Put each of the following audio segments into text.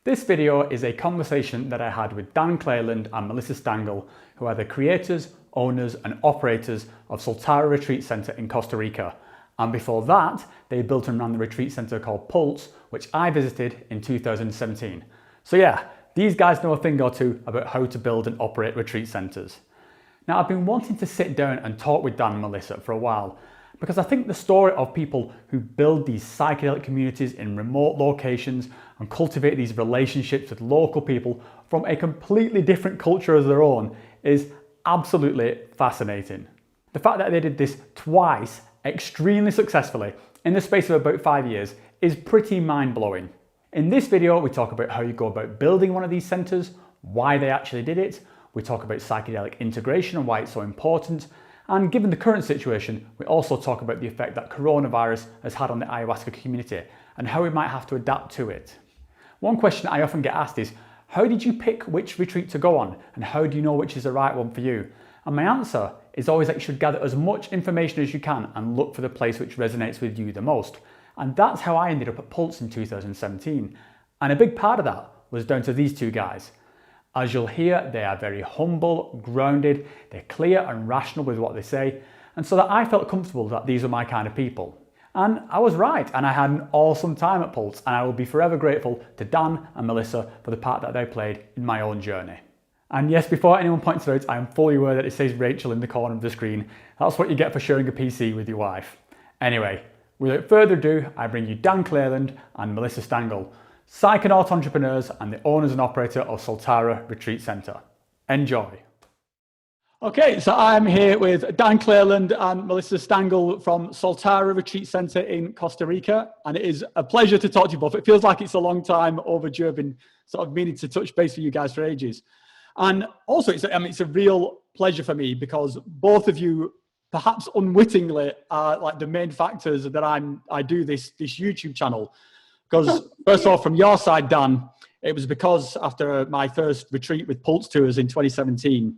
This video is a conversation that I had with Dan Cleland and Melissa Stangl, who are the creators, owners and operators of Soltara Retreat Center in Costa Rica. And before that, they built and ran the retreat center called Pulse, which I visited in 2017. So yeah, these guys know a thing or two about how to build and operate retreat centers. Now, I've been wanting to sit down and talk with Dan and Melissa for a while, because I think the story of people who build these psychedelic communities in remote locations and cultivate these relationships with local people from a completely different culture as their own is absolutely fascinating. The fact that they did this twice extremely successfully in the space of about 5 years is pretty mind-blowing. In this video, we talk about how you go about building one of these centers, why they actually did it, we talk about psychedelic integration and why it's so important, and given the current situation, we also talk about the effect that coronavirus has had on the ayahuasca community and how we might have to adapt to it. One question I often get asked is, how did you pick which retreat to go on and how do you know which is the right one for you? And my answer is always that you should gather as much information as you can and look for the place which resonates with you the most. And that's how I ended up at Pulse in 2017. And a big part of that was down to these two guys. As you'll hear, they are very humble, grounded, they're clear and rational with what they say, and so that I felt comfortable that these were my kind of people. And I was right, and I had an awesome time at Pulse, and I will be forever grateful to Dan and Melissa for the part that they played in my own journey. And yes, before anyone points it out, I am fully aware that it says Rachel in the corner of the screen. That's what you get for sharing a PC with your wife. Anyway, without further ado, I bring you Dan Cleland and Melissa Stangl, psychonaut entrepreneurs and the owners and operator of Soltara Retreat Center. Enjoy. Okay, so I'm here with Dan Cleland and Melissa Stangl from Soltara Retreat Center in Costa Rica, and it is a pleasure to talk to you both. It feels like it's a long time overdue. I've been sort of meaning to touch base with you guys for ages. And also, it's a real pleasure for me because both of you, perhaps unwittingly, are like the main factors that I do this YouTube channel. Because first of all, from your side, Dan, it was because after my first retreat with Pulse Tours in 2017,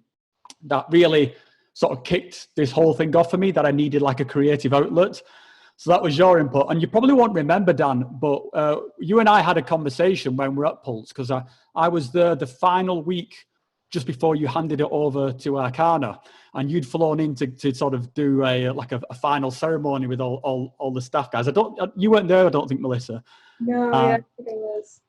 that really sort of kicked this whole thing off for me, that I needed like a creative outlet. So that was your input. And you probably won't remember, Dan, but you and I had a conversation when we were at Pulse, because I was there the final week just before you handed it over to Acacia, and you'd flown in to sort of do a final ceremony with all the staff guys. You weren't there, I don't think, Melissa. No, yeah, I think I was.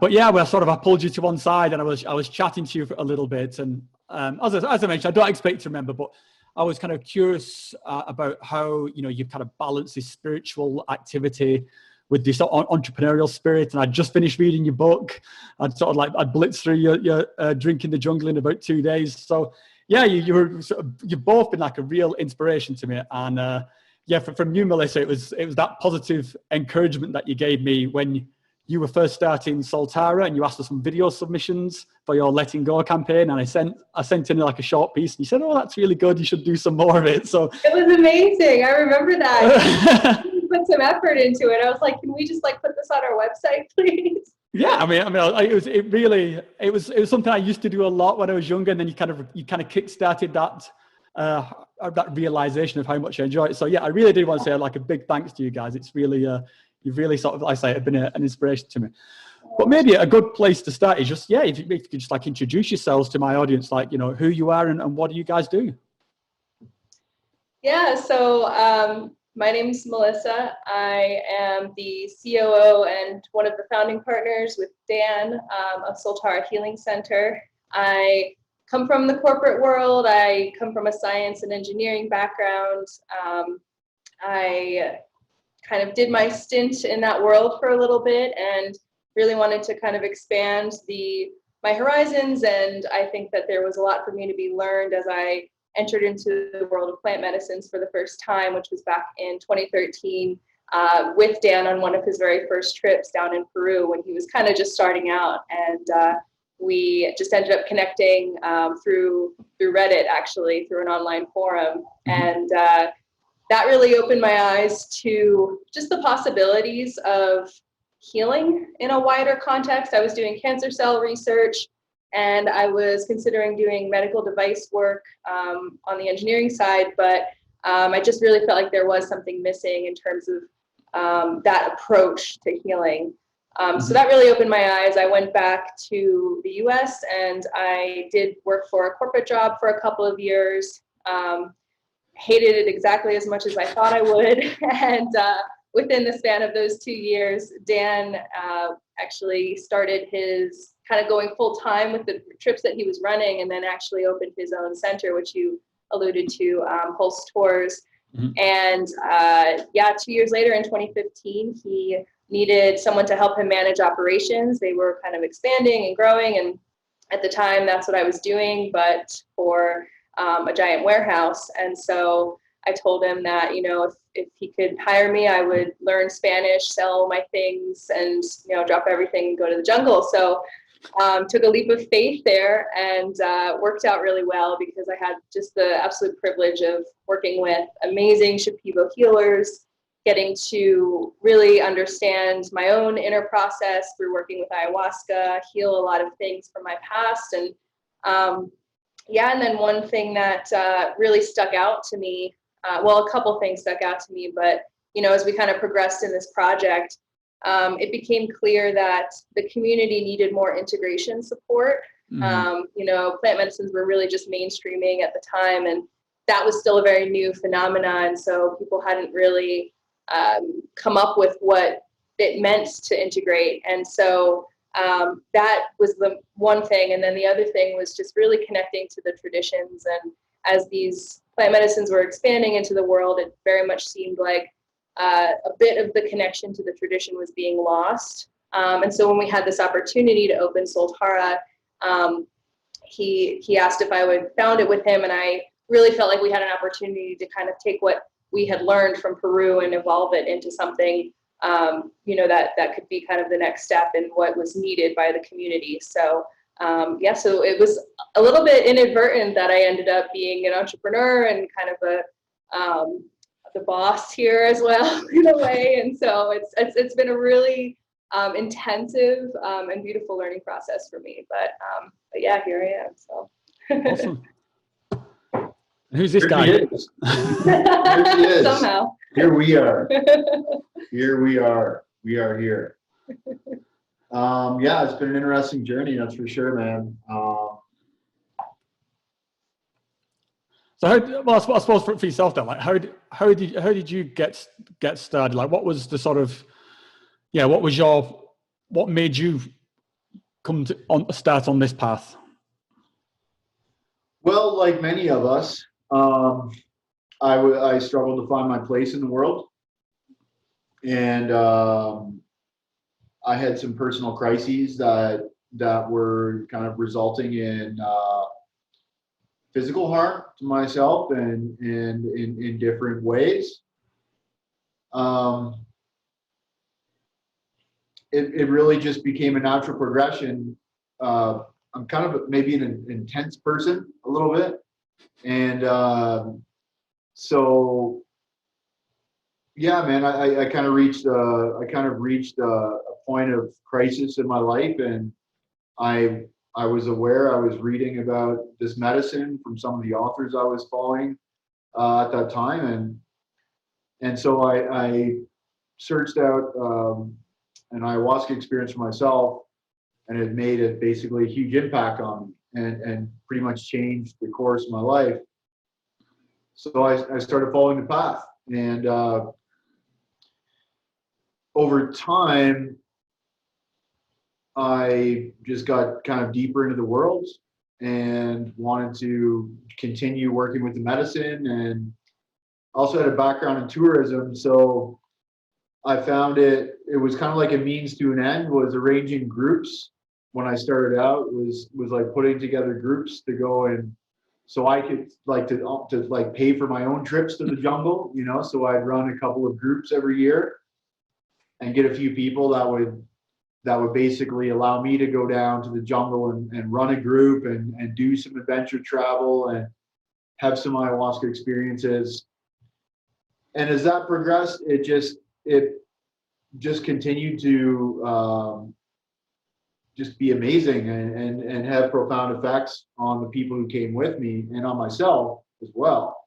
But yeah, I pulled you to one side and I was chatting to you for a little bit. And as I mentioned, I don't expect to remember, but I was kind of curious about how, you kind of balance this spiritual activity with this entrepreneurial spirit. And I'd just finished reading your book. I'd blitzed through your Drink in the Jungle in about 2 days. So yeah, you've both been like a real inspiration to me. And yeah, from you, Melissa, it was that positive encouragement that you gave me when you were first starting Soltara, and you asked for some video submissions for your Letting Go campaign, and I sent in like a short piece, and you said, "Oh, that's really good. You should do some more of it." So it was amazing. I remember that. You put some effort into it. I was like, "Can we just like put this on our website, please?" Yeah, I mean, it was something I used to do a lot when I was younger, and then you kind of kick-started that realization of how much I enjoy it. So yeah, I really did want to say like a big thanks to you guys. It's really you've really sort of, like I say, have been an inspiration to me. But maybe a good place to start is just, if you could just like introduce yourselves to my audience, like, who you are and what do you guys do? Yeah, so my name's Melissa. I am the COO and one of the founding partners with Dan of Soltara Healing Center. I come from the corporate world. I come from a science and engineering background. I kind of did my stint in that world for a little bit and really wanted to kind of expand my horizons. And I think that there was a lot for me to be learned as I entered into the world of plant medicines for the first time, which was back in 2013 with Dan on one of his very first trips down in Peru when he was kind of just starting out. And we just ended up connecting through Reddit, actually, through an online forum. And that really opened my eyes to just the possibilities of healing in a wider context. I was doing cancer cell research, and I was considering doing medical device work on the engineering side, but I just really felt like there was something missing in terms of that approach to healing. So that really opened my eyes. I went back to the US and I did work for a corporate job for a couple of years. Hated it exactly as much as I thought I would. And within the span of those 2 years, Dan actually started his kind of going full time with the trips that he was running, and then actually opened his own center, which you alluded to, Pulse Tours. And 2 years later in 2015, he needed someone to help him manage operations. They were kind of expanding and growing, and at the time that's what I was doing, but for a giant warehouse. And so I told him that, if he could hire me, I would learn Spanish, sell my things, and drop everything and go to the jungle. So took a leap of faith there, and worked out really well because I had just the absolute privilege of working with amazing Shipibo healers, getting to really understand my own inner process through working with ayahuasca, heal a lot of things from my past. And and then one thing that really stuck out to me, a couple things stuck out to me, but as we kind of progressed in this project, it became clear that the community needed more integration support. Plant medicines were really just mainstreaming at the time, and that was still a very new phenomenon. And so people hadn't really come up with what it meant to integrate. And so that was the one thing. And then the other thing was just really connecting to the traditions. And as these plant medicines were expanding into the world, it very much seemed like a bit of the connection to the tradition was being lost. And so when we had this opportunity to open Soltara, he asked if I would found it with him, and I really felt like we had an opportunity to kind of take what we had learned from Peru and evolve it into something, that could be kind of the next step in what was needed by the community. So so it was a little bit inadvertent that I ended up being an entrepreneur and kind of the boss here as well in a way. And so it's been a really intensive and beautiful learning process for me. But yeah, here I am. So awesome. Who's this guy? Here he is. Somehow. Here we are. Here we are. We are here. It's been an interesting journey, that's for sure, man. So, I suppose for yourself then, like, how did you get started? Like, what was the sort of, what made you start on this path? Well, like many of us, I struggled to find my place in the world, and I had some personal crises that were kind of resulting in physical harm to myself and in different ways. It really just became a natural progression. I'm kind of maybe an intense person a little bit. And so, yeah, man, I kind of reached a point of crisis in my life, and I was aware, I was reading about this medicine from some of the authors I was following at that time, and so I searched out an ayahuasca experience for myself, and it made it basically a huge impact on me and pretty much changed the course of my life. So I started following the path, and over time, I just got kind of deeper into the world and wanted to continue working with the medicine, and also had a background in tourism. So I found it was kind of like a means to an end, was arranging groups. When I started out, was like putting together groups to go, and so I could like to like pay for my own trips to the jungle, so I'd run a couple of groups every year and get a few people that would basically allow me to go down to the jungle and run a group and do some adventure travel and have some ayahuasca experiences. And as that progressed, it just continued to just be amazing and have profound effects on the people who came with me and on myself as well.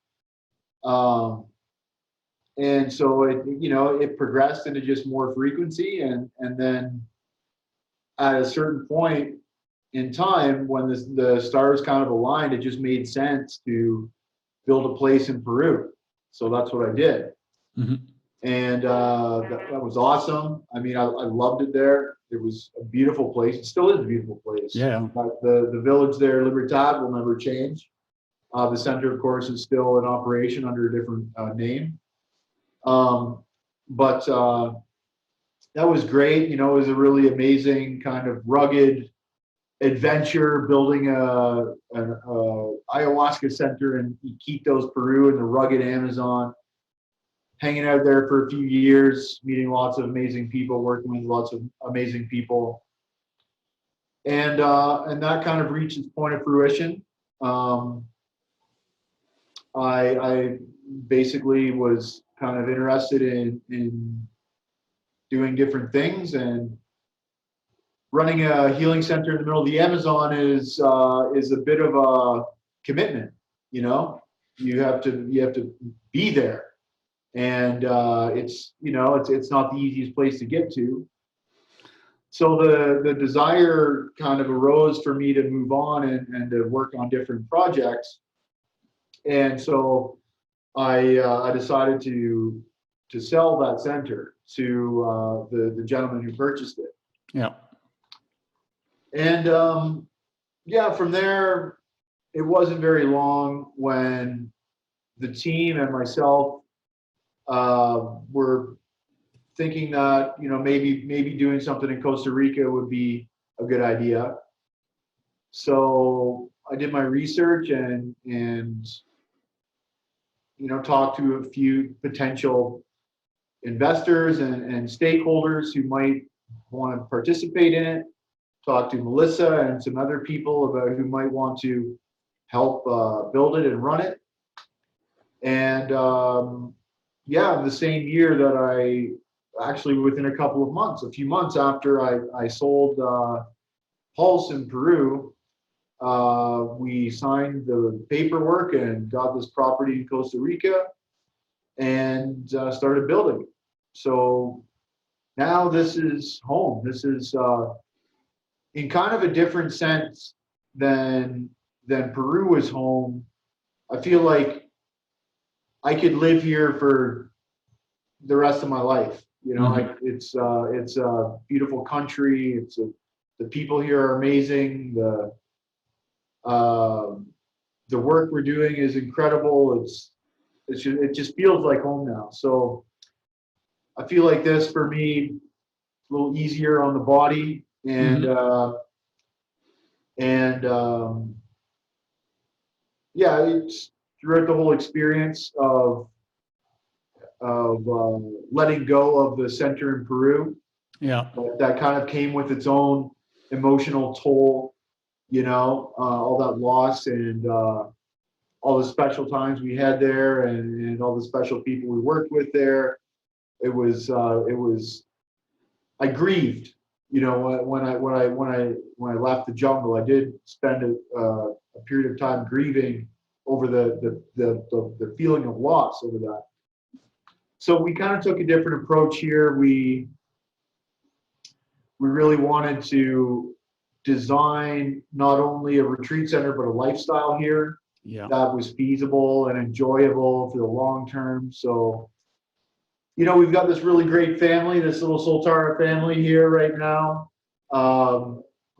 And so it progressed into just more frequency, and then at a certain point in time when the stars kind of aligned, it just made sense to build a place in Peru. So that's what I did. Mm-hmm. And that was awesome. I mean, I loved it there. It was a beautiful place. It still is a beautiful place. Yeah. But the village there, Libertad, will never change. The center, of course, is still in operation under a different name. But that was great. You know, it was a really amazing kind of rugged adventure building an ayahuasca center in Iquitos, Peru, in the rugged Amazon. Hanging out there for a few years, meeting lots of amazing people, working with lots of amazing people, and that kind of reached its point of fruition. I basically was kind of interested in doing different things, and running a healing center in the middle of the Amazon is a bit of a commitment. You know, you have to be there. And it's not the easiest place to get to. So the desire kind of arose for me to move on and to work on different projects. And so I decided to sell that center to the gentleman who purchased it. Yeah. And yeah, from there, it wasn't very long when the team and myself were thinking that, you know, maybe doing something in Costa Rica would be a good idea. So I did my research and you know, talked to a few potential investors and stakeholders who might want to participate in it. Talked to Melissa and some other people about who might want to help build it and run it. And yeah, the same year that actually within a few months after I sold Pulse in Peru, we signed the paperwork and got this property in Costa Rica and started building. So now this is home. This is in kind of a different sense than Peru is home. I feel like I could live here for the rest of my life. You know, Mm-hmm. it's a beautiful country. The people here are amazing. The work we're doing is incredible. It just feels like home now. So I feel like this for me a little easier on the body and yeah, it's throughout the whole experience of letting go of the center in Peru. Yeah. That kind of came with its own emotional toll, you know, all that loss and all the special times we had there and all the special people we worked with there. It was I grieved, you know, when I left the jungle. I did spend a period of time grieving over the feeling of loss over that. So we kind of took a different approach here. We really wanted to design not only a retreat center, but a lifestyle here that was feasible and enjoyable for the long term. So, you know, we've got this really great family, this little Soltara family here right now.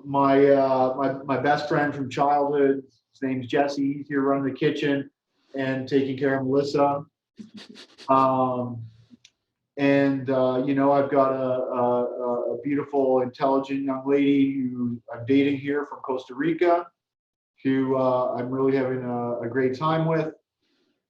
My best friend from childhood, his name's Jesse. He's here running the kitchen and taking care of Melissa. You know, I've got a beautiful, intelligent young lady who I'm dating here from Costa Rica, who I'm really having a great time with.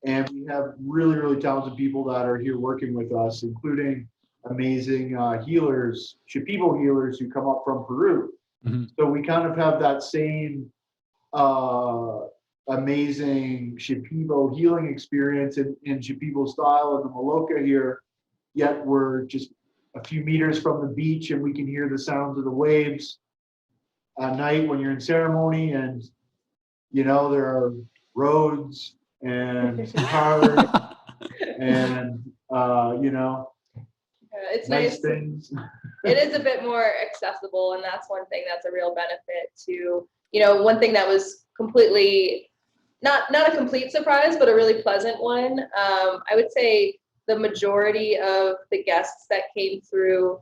And we have really, really talented people that are here working with us, including amazing healers, Shipibo healers who come up from Peru. Mm-hmm. So we kind of have that same amazing Shipibo healing experience in Shipibo style in the Maloka here. Yet we're just a few meters from the beach and we can hear the sounds of the waves at night when you're in ceremony. And, you know, there are roads and cars and, you know, It's nice. things. It is a bit more accessible, and that's one thing that's a real benefit to, one thing that was completely, not a complete surprise, but a really pleasant one. I would say the majority of the guests that came through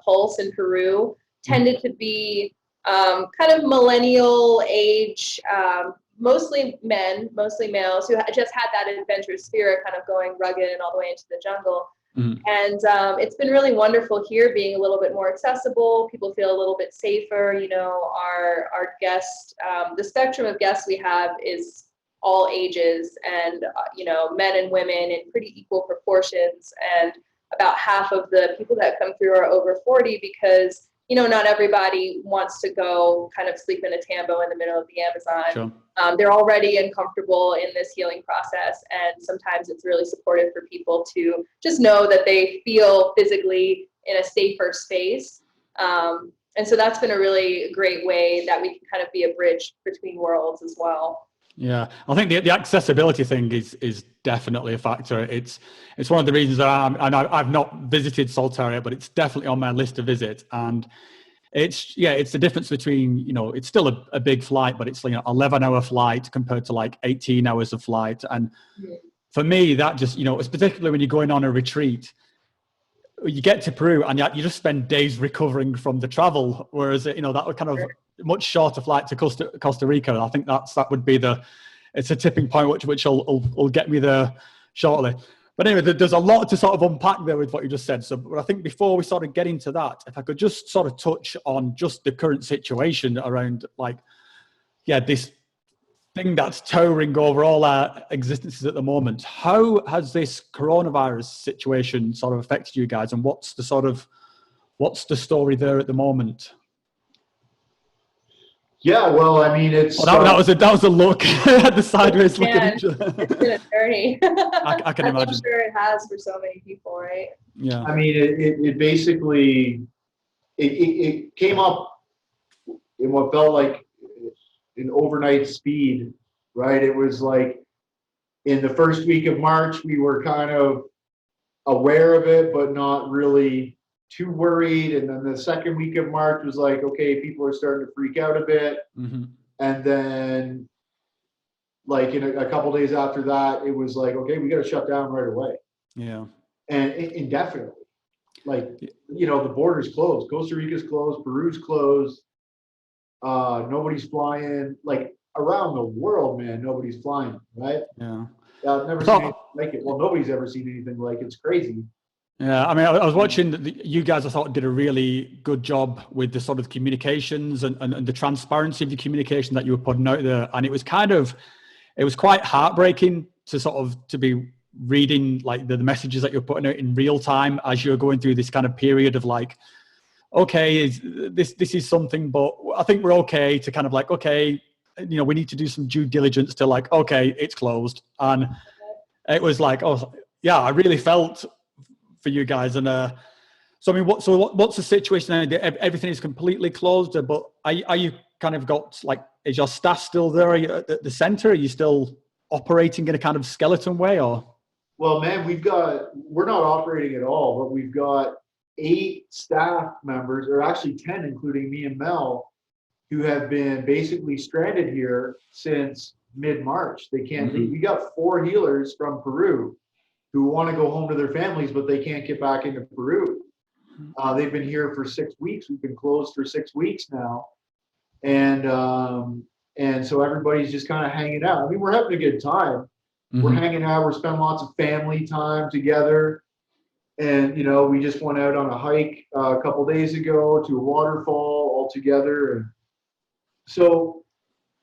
Pulse in Peru tended to be kind of millennial age, mostly men, mostly males, who just had that adventurous spirit, kind of going rugged and all the way into the jungle. Mm. And it's been really wonderful here, being a little bit more accessible. People feel a little bit safer. Our guests, the spectrum of guests we have is all ages, and men and women in pretty equal proportions. And about half of the people that come through are over 40, because not everybody wants to go kind of sleep in a tambo in the middle of the Amazon. Sure. They're already uncomfortable in this healing process, and sometimes it's really supportive for people to just know that they feel physically in a safer space. And so that's been a really great way that we can kind of be a bridge between worlds as well. Yeah, I think the accessibility thing is definitely a factor. It's one of the reasons that I've not visited Soltara, but it's definitely on my list to visit. And it's the difference between, it's still a big flight, but it's 11-hour flight compared to like 18 hours of flight. And for me, that just, it's particularly when you're going on a retreat, you get to Peru and you just spend days recovering from the travel, whereas that would kind of much shorter flight to Costa Rica. I think that would be it's a tipping point which will get me there shortly. But anyway, there's a lot to sort of unpack there with what you just said. So, but I think before we sort of get into that, if I could just sort of touch on just the current situation around this thing that's towering over all our existences at the moment. How has this coronavirus situation sort of affected you guys, and what's the story there at the moment? Yeah, well, I mean, it's that was a look at the sideways look at each other. It's been a journey. I can imagine. I'm sure it has for so many people, right? Yeah. I mean, it basically it came up in what felt like an overnight speed, right? It was like in the first week of March, we were kind of aware of it, but not really too worried. And then the second week of March was like, okay, people are starting to freak out a bit. Mm-hmm. And then like in a couple days after that, it was like, okay, we got to shut down right away. Yeah. And indefinitely. Like, the border's closed. Costa Rica's closed. Peru's closed. Nobody's flying. Like around the world, man, nobody's flying, right? Yeah. I've never seen anything like it. Well, nobody's ever seen anything like it. It's crazy. Yeah, I mean, I was watching you guys. I thought did a really good job with the sort of communications and the transparency of the communication that you were putting out there, and it was quite heartbreaking to be reading like the messages that you're putting out in real time as you're going through this kind of period of like, okay, this is something, but I think we're okay to kind of like, okay, we need to do some due diligence to like, okay, it's closed, and it was like, oh yeah, I really felt for you guys. And so I mean, what's the situation now? Everything is completely closed, but are you kind of got like, is your staff still there? Are you at the center? Are you still operating in a kind of skeleton way, or? Well, man, we're not operating at all, but we've got 8 staff members, or actually 10, including me and Mel, who have been basically stranded here since mid-March. They can't leave. We got 4 healers from Peru who want to go home to their families, but they can't get back into Peru. They've been here for 6 weeks. We've been closed for 6 weeks now. And so everybody's just kind of hanging out. I mean, we're having a good time. We're hanging out. We're spending lots of family time together. And, we just went out on a hike a couple days ago to a waterfall all together. And so,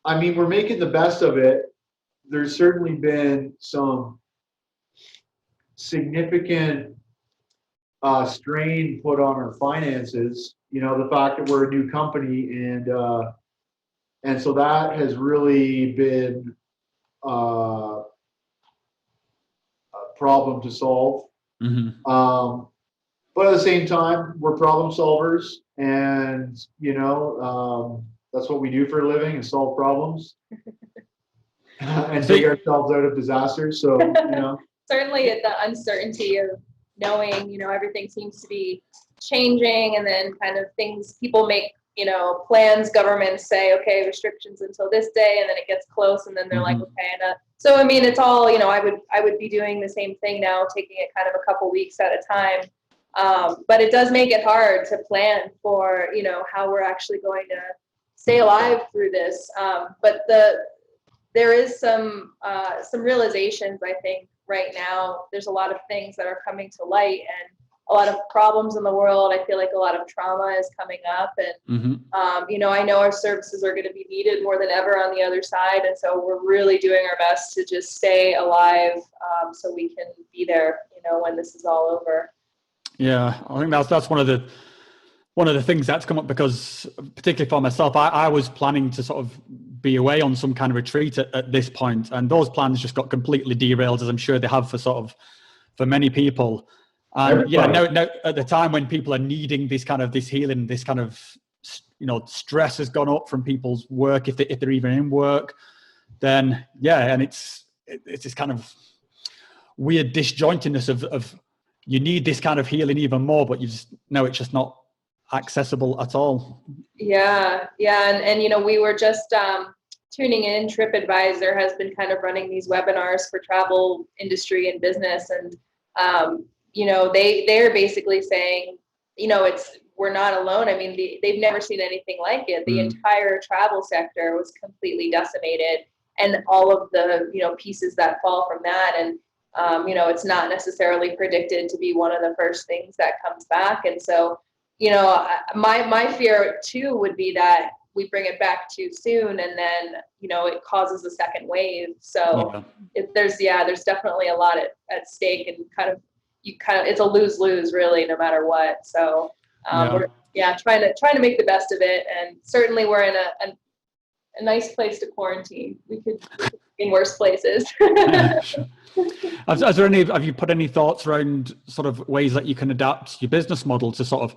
I mean, we're making the best of it. There's certainly been some significant strain put on our finances, the fact that we're a new company, and so that has really been a problem to solve. But at the same time, we're problem solvers, and that's what we do for a living, is solve problems and take ourselves out of disasters. So certainly the uncertainty of knowing, you know, everything seems to be changing, and then kind of things, people make, you know, plans, governments say, okay, restrictions until this day, and then it gets close, and then they're like, okay, so I mean, it's all, you know, I would be doing the same thing now, taking it kind of a couple weeks at a time. But it does make it hard to plan for, you know, how we're actually going to stay alive through this. But there is some realizations, I think, right now. There's a lot of things that are coming to light, and a lot of problems in the world. I feel like a lot of trauma is coming up, and you know, I know our services are going to be needed more than ever on the other side, and so we're really doing our best to just stay alive, so we can be there, you know, when this is all over. Yeah, I think that's one of the things that's come up, because particularly for myself, I was planning to sort of be away on some kind of retreat at this point, and those plans just got completely derailed, as I'm sure they have for many people. And yeah, now at the time when people are needing this healing, this kind of, you know, stress has gone up from people's work, if they're even in work, then yeah, and it's this kind of weird disjointedness of you need this kind of healing even more, but it's just not accessible at all. Yeah, and you know, we were just tuning in. TripAdvisor has been kind of running these webinars for travel industry and business, and you know, they're basically saying, you know, we're not alone. I mean, they've never seen anything like it. The entire travel sector was completely decimated, and all of the, you know, pieces that fall from that, and you know, it's not necessarily predicted to be one of the first things that comes back. And so, you know, my fear too would be that we bring it back too soon, and then, you know, it causes a second wave. So there's definitely a lot at stake, and it's a lose-lose really, no matter what. So we're trying to make the best of it, and certainly we're in a nice place to quarantine. We could be in worse places. Have you put any thoughts around sort of ways that you can adapt your business model to sort of,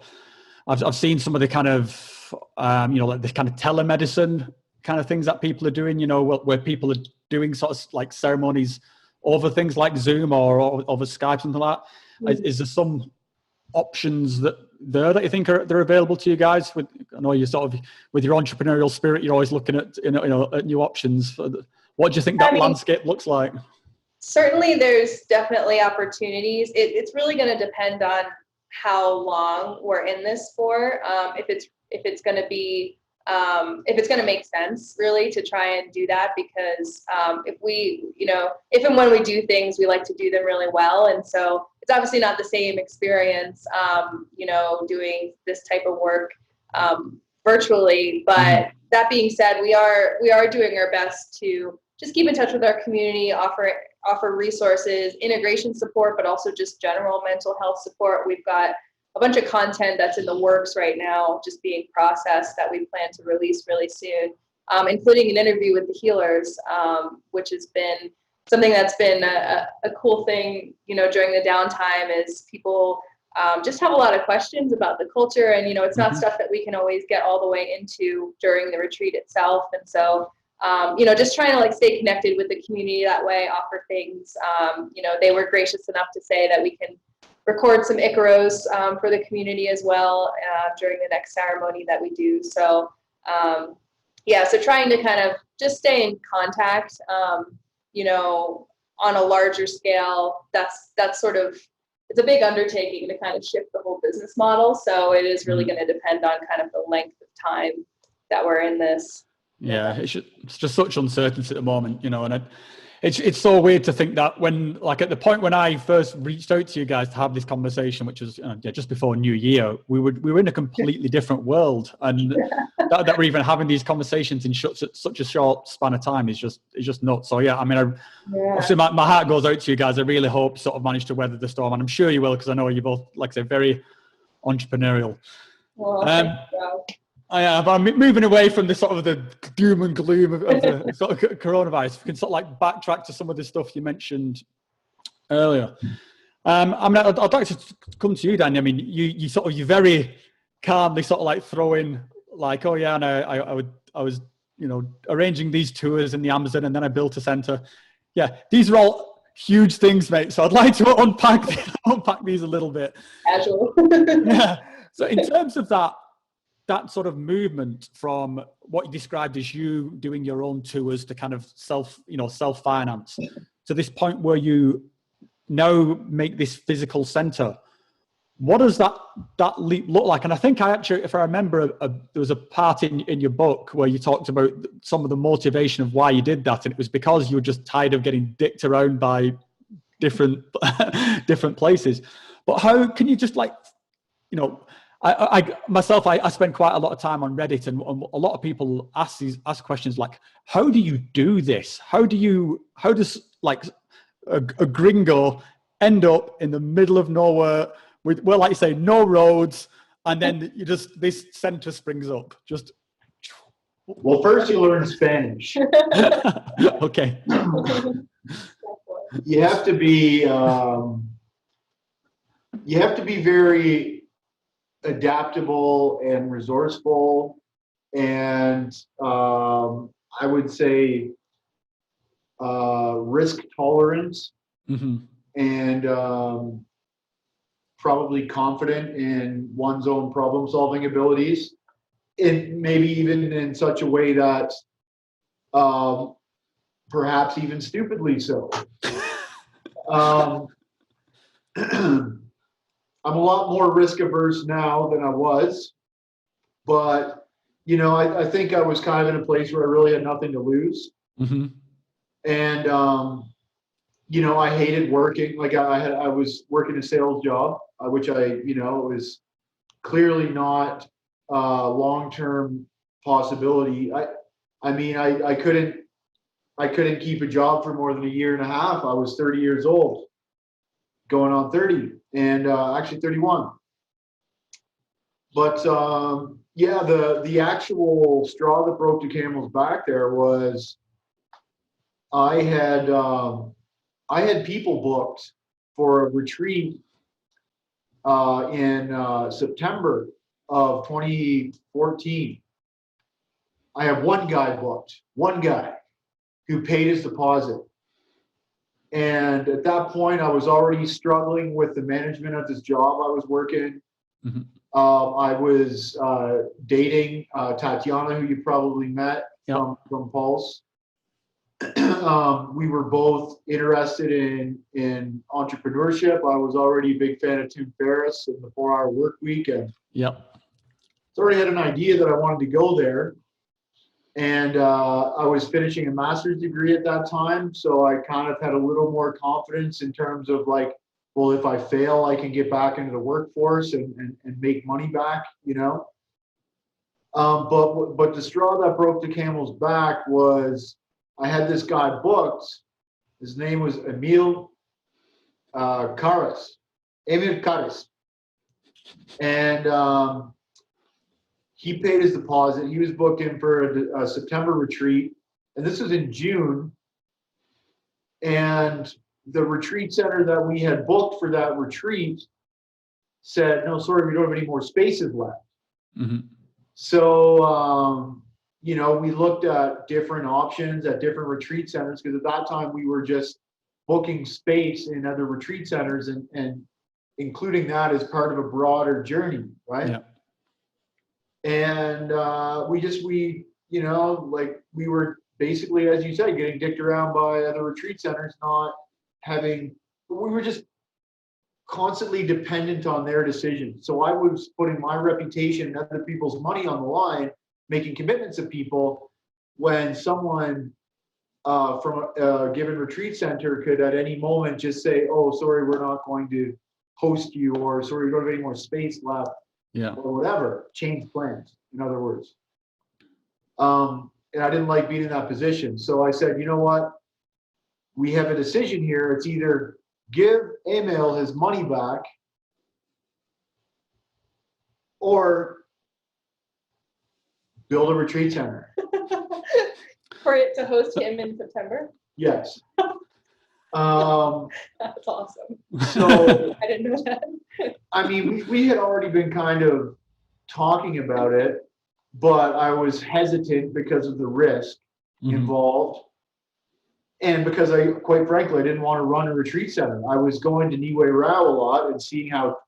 I've seen some of the kind of, you know, like this kind of telemedicine kind of things that people are doing, you know, where people are doing sort of like ceremonies over things like Zoom or over Skype, something like that. Is there some options that you think they're available to you guys? I know you sort of, with your entrepreneurial spirit, you're always looking at, you know, at new options. What do you think that landscape looks like? Certainly, there's definitely opportunities. It's really going to depend on how long we're in this for. If it's going to be, if it's going to make sense really to try and do that, because if we, you know, if and when we do things, we like to do them really well, and so it's obviously not the same experience, you know, doing this type of work virtually. But that being said, we are doing our best to just keep in touch with our community, offer resources, integration support, but also just general mental health support. We've got a bunch of content that's in the works right now, just being processed, that we plan to release really soon, including an interview with the healers, which has been something that's been a cool thing, you know, during the downtime, is people just have a lot of questions about the culture, and, you know, it's not stuff that we can always get all the way into during the retreat itself. And so, you know, just trying to like stay connected with the community that way, offer things. You know, they were gracious enough to say that we can record some Icaros for the community as well during the next ceremony that we do. So so trying to kind of just stay in contact, you know, on a larger scale. That's sort of, it's a big undertaking to kind of shift the whole business model. So it is really going to depend on kind of the length of time that we're in this. Yeah, it's just such uncertainty at the moment, you know, and it's so weird to think that when, like, at the point when I first reached out to you guys to have this conversation, which was just before New Year, we were in a completely different world, and that we're even having these conversations in such a short span of time is just nuts. So yeah, I mean, obviously my heart goes out to you guys. I really hope you sort of manage to weather the storm, and I'm sure you will, because I know you're both, like I say, very entrepreneurial. Well, thank you. But I'm moving away from the sort of the doom and gloom of the sort of coronavirus. We can sort of like backtrack to some of the stuff you mentioned earlier. I mean, I'd like to come to you, Danny. I mean, you very calmly sort of like throw in like, oh yeah, and I was, you know, arranging these tours in the Amazon, and then I built a center. Yeah, these are all huge things, mate. So I'd like to unpack these a little bit. Casual. Yeah. So in terms of that sort of movement from what you described as you doing your own tours to kind of self-finance to this point where you now make this physical center, what does that leap look like? And I think if I remember, there was a part in your book where you talked about some of the motivation of why you did that, and it was because you were just tired of getting dicked around by different places. But how can you just I myself spend quite a lot of time on Reddit, and a lot of people ask questions like, how do you do this? How does like a gringo end up in the middle of nowhere with, well, like you say, no roads, and then this center springs up? Well, first you learn Spanish. Okay. You have to be very adaptable and resourceful, and I would say risk tolerant, Mm-hmm. and probably confident in one's own problem solving abilities, and maybe even in such a way that perhaps even stupidly so. I'm a lot more risk averse now than I was, but I think I was kind of in a place where I really had nothing to lose. Mm-hmm. And I hated working. Like I was working a sales job, which was clearly not long-term possibility. I couldn't keep a job for more than a year and a half. I was 30 years old, going on 30, and actually 31. But the actual straw that broke the camel's back there was I had people booked for a retreat in September of 2014. I have one guy booked, one guy who paid his deposit. And at that point, I was already struggling with the management of this job I was working. Mm-hmm. I was dating Tatiana, who you probably met from Pulse. We were both interested in entrepreneurship. I was already a big fan of Tim Ferriss and the 4-Hour Work Week, and already had an idea that I wanted to go there. And I was finishing a master's degree at that time, so I kind of had a little more confidence in terms of like, well, if I fail, I can get back into the workforce and make money back, But the straw that broke the camel's back was I had this guy booked. His name was Emil Karas. And he paid his deposit. He was booked in for a September retreat, and this was in June. And the retreat center that we had booked for that retreat said, no, sorry, we don't have any more spaces left. Mm-hmm. So, we looked at different options at different retreat centers, because at that time we were just booking space in other retreat centers and including that as part of a broader journey, right? Yeah. And we were basically, as you said, getting dicked around by other retreat centers, we were just constantly dependent on their decisions. So I was putting my reputation and other people's money on the line, making commitments to people, when someone from a given retreat center could at any moment just say, oh, sorry, we're not going to host you, or sorry, we don't have any more space left. Yeah. Or whatever, change plans, in other words. And I didn't like being in that position. So I said, you know what? We have a decision here. It's either give Emil his money back, or build a retreat center. For it to host him in September? Yes. That's awesome. So I didn't know that. I mean, we had already been kind of talking about it, but I was hesitant because of the risk involved. And because quite frankly, I didn't want to run a retreat center. I was going to Niue Rao a lot and seeing how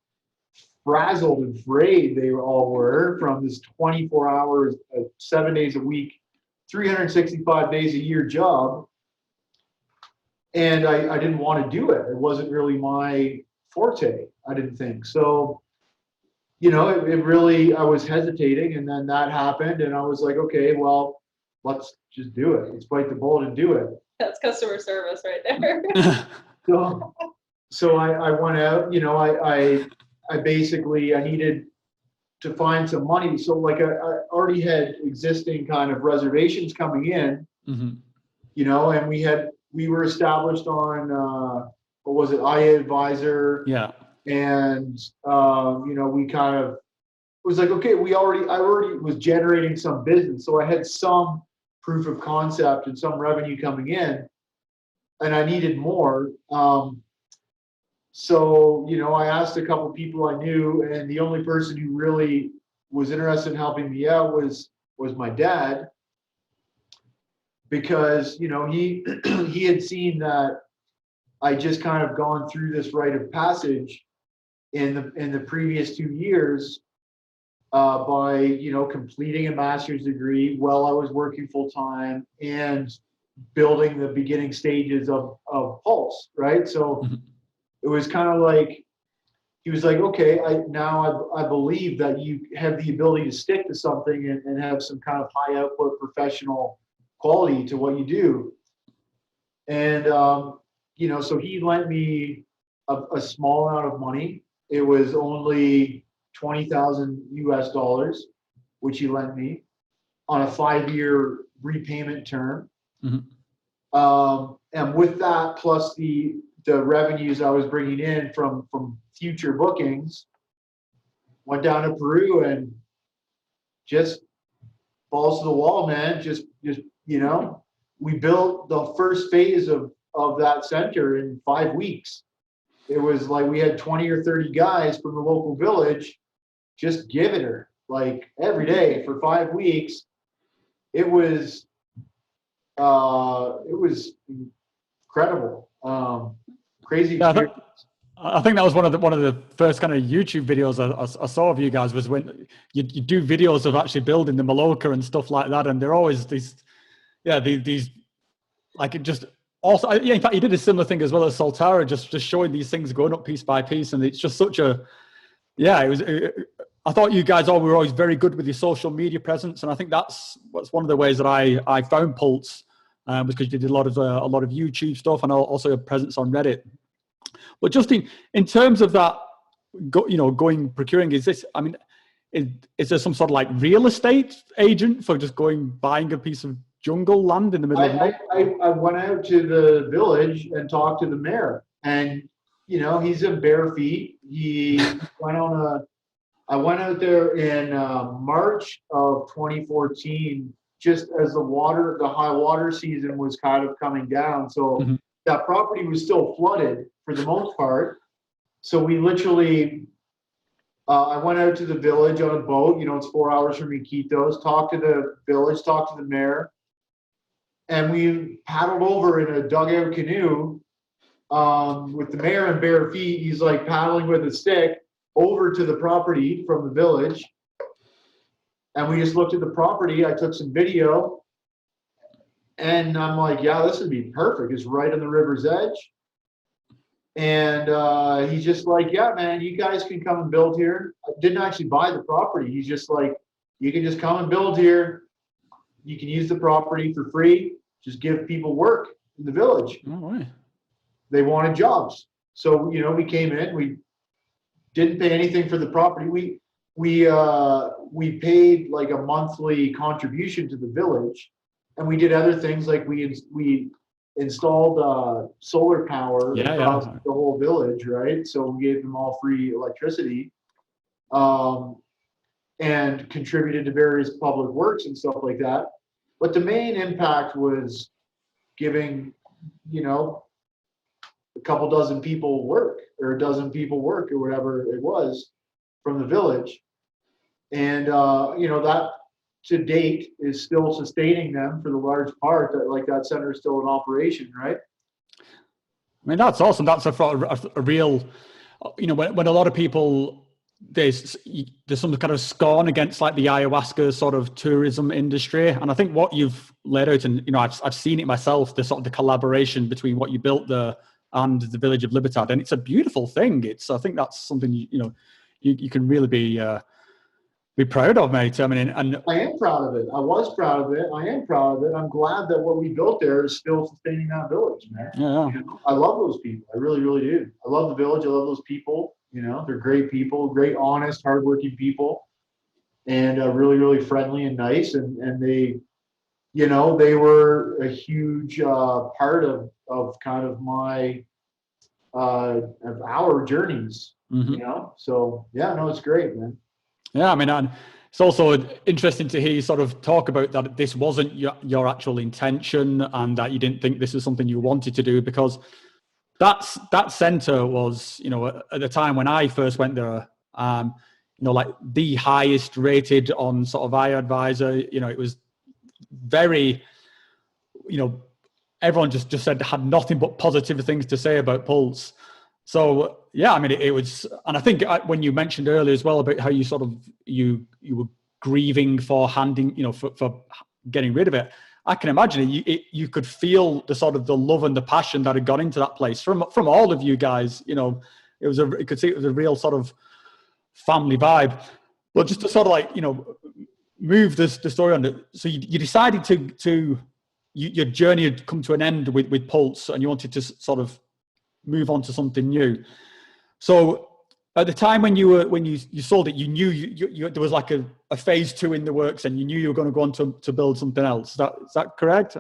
frazzled and frayed they all were from this 24 hours, 7 days a week, 365 days a year job. And I didn't want to do it. It wasn't really my forte, I didn't think. So, it really, I was hesitating, and then that happened, and I was like, okay, well, let's just do it. Let's bite the bullet and do it. That's customer service right there. So I went out, I basically, I needed to find some money. So like I already had existing kind of reservations coming in, and we were established on, what was it? IA Advisor. Yeah. And, we kind of, it was like, okay, I already was generating some business. So I had some proof of concept and some revenue coming in, and I needed more. So, I asked a couple people I knew, and the only person who really was interested in helping me out was my dad, because, he had seen that I just kind of gone through this rite of passage in the previous 2 years, by, completing a master's degree while I was working full time and building the beginning stages of Pulse, right? So it was kind of like, he was like, okay, I believe that you have the ability to stick to something and have some kind of high output professional quality to what you do. And, so he lent me a small amount of money. It was only $20,000 US, which he lent me on a 5-year repayment term. And with that, plus the revenues I was bringing in from future bookings, went down to Peru and just balls to the wall, man. Just we built the first phase of that center in 5 weeks. It was like we had 20 or 30 guys from the local village just giving her like every day for 5 weeks. It was incredible. Crazy experience. I think that was one of the first kind of YouTube videos I saw of you guys, was when you do videos of actually building the Maloka and stuff like that, and they're always these like, it just also, in fact, you did a similar thing as well as Soltara, just showing these things going up piece by piece, and it's just such a, I thought you guys all were always very good with your social media presence, and I think that's one of the ways that I found Pulse, was because you did a lot of YouTube stuff and also a presence on Reddit. But just in terms of that, going procuring, is this? I mean, is there some sort of like real estate agent for just buying a piece of jungle land in the middle of nowhere? I went out to the village and talked to the mayor, and he's in bare feet. He went on I went out there in March of 2014, just as the high water season was kind of coming down. So that property was still flooded for the most part. So we literally, I went out to the village on a boat. It's 4 hours from Iquitos. Talked to the village, talked to the mayor, and we paddled over in a dugout canoe with the mayor in bare feet. He's like paddling with a stick over to the property from the village, and we just looked at the property. I took some video, and I'm like, yeah, this would be perfect. It's right on the river's edge. And he's just like, yeah, man, you guys can come and build here. I didn't actually buy the property. He's just like, you can just come and build here. You can use the property for free. Just give people work in the village. Oh, right. They wanted jobs. So, we came in, we didn't pay anything for the property. We paid like a monthly contribution to the village, and we did other things like we installed solar power across the whole village, right? So we gave them all free electricity, and contributed to various public works and stuff like that. But the main impact was giving, a couple dozen people work, or a dozen people work, or whatever it was, from the village. And that to date is still sustaining them for the large part. That like that center is still in operation, right? I mean, that's awesome. That's a real, when a lot of people, there's some kind of scorn against like the ayahuasca sort of tourism industry. And I think what you've laid out, and, I've seen it myself, the sort of the collaboration between what you built there and the village of Libertad. And it's a beautiful thing. I think that's something, you can really be proud of, mate. I mean, and I am proud of it. I was proud of it. I am proud of it. I'm glad that what we built there is still sustaining that village, man. yeah. I love those people. I really, really do. I love the village. I love those people. They're great people, great, honest, hardworking people, and really, really friendly and nice. And they, they were a huge part of kind of of our journeys. So yeah, no, it's great, man. Yeah, I mean, and it's also interesting to hear you sort of talk about that this wasn't your actual intention and that you didn't think this was something you wanted to do, because that center was, at the time when I first went there, like the highest rated on sort of iAdvisor. It was very, everyone just said had nothing but positive things to say about Pulse. So yeah, I mean, it was, and I think when you mentioned earlier as well about how you sort of you were grieving for handing, for getting rid of it, I can imagine you could feel the sort of the love and the passion that had gone into that place from all of you guys. You could see it was a real sort of family vibe. But just to sort of like move the story on, so you decided to your journey had come to an end with Pulse, and you wanted to sort of move on to something new. So at the time when you sold it, you knew there was like a phase 2 in the works, and you knew you were going to go on to build something else. Is that correct?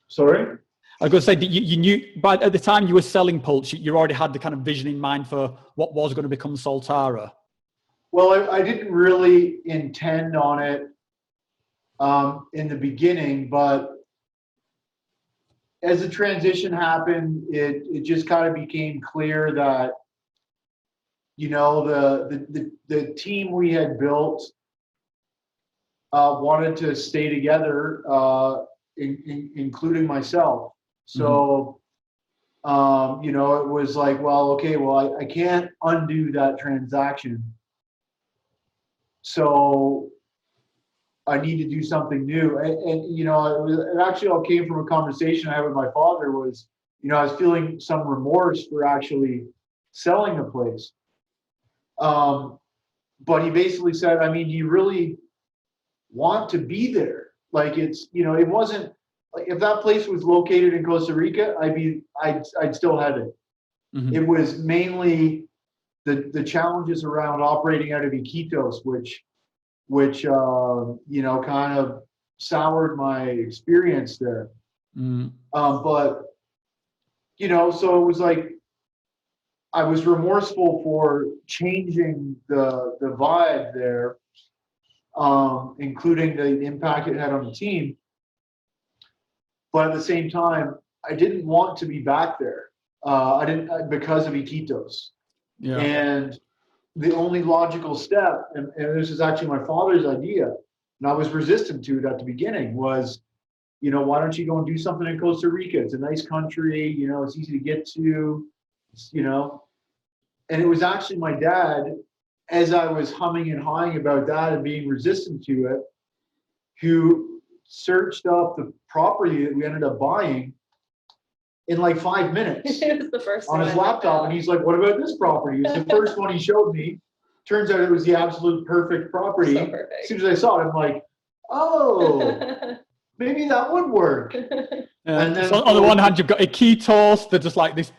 Sorry? I was going to say that you knew, but at the time you were selling Pulse, you already had the kind of vision in mind for what was going to become Soltara. Well, I didn't really intend on it in the beginning, but as the transition happened, it just kind of became clear that, the team we had built wanted to stay together, including myself. So, it was like, well, okay, well, I can't undo that transaction. So I need to do something new. And it actually all came from a conversation I had with my father was, I was feeling some remorse for actually selling the place. But he basically said, I mean, do you really want to be there? Like it wasn't like if that place was located in Costa Rica, I'd still have it. Mm-hmm. It was mainly the challenges around operating out of Iquitos, which kind of soured my experience there. But so it was like I was remorseful for changing the vibe there, including the impact it had on the team. But at the same time, I didn't want to be back there. I didn't because of Iquitos. Yeah. And the only logical step, and this is actually my father's idea, and I was resistant to it at the beginning, was, why don't you go and do something in Costa Rica? It's a nice country, it's easy to get to, and it was actually my dad, as I was humming and hawing about that and being resistant to it, who searched up the property that we ended up buying in like 5 minutes. It was the first on his laptop, and he's like, what about this property? It was the first one he showed me. Turns out it was the absolute perfect property. So perfect. As soon as I saw it, I'm like, oh, maybe that would work. And then, so on the one hand, you've got Iquitos, they're just like this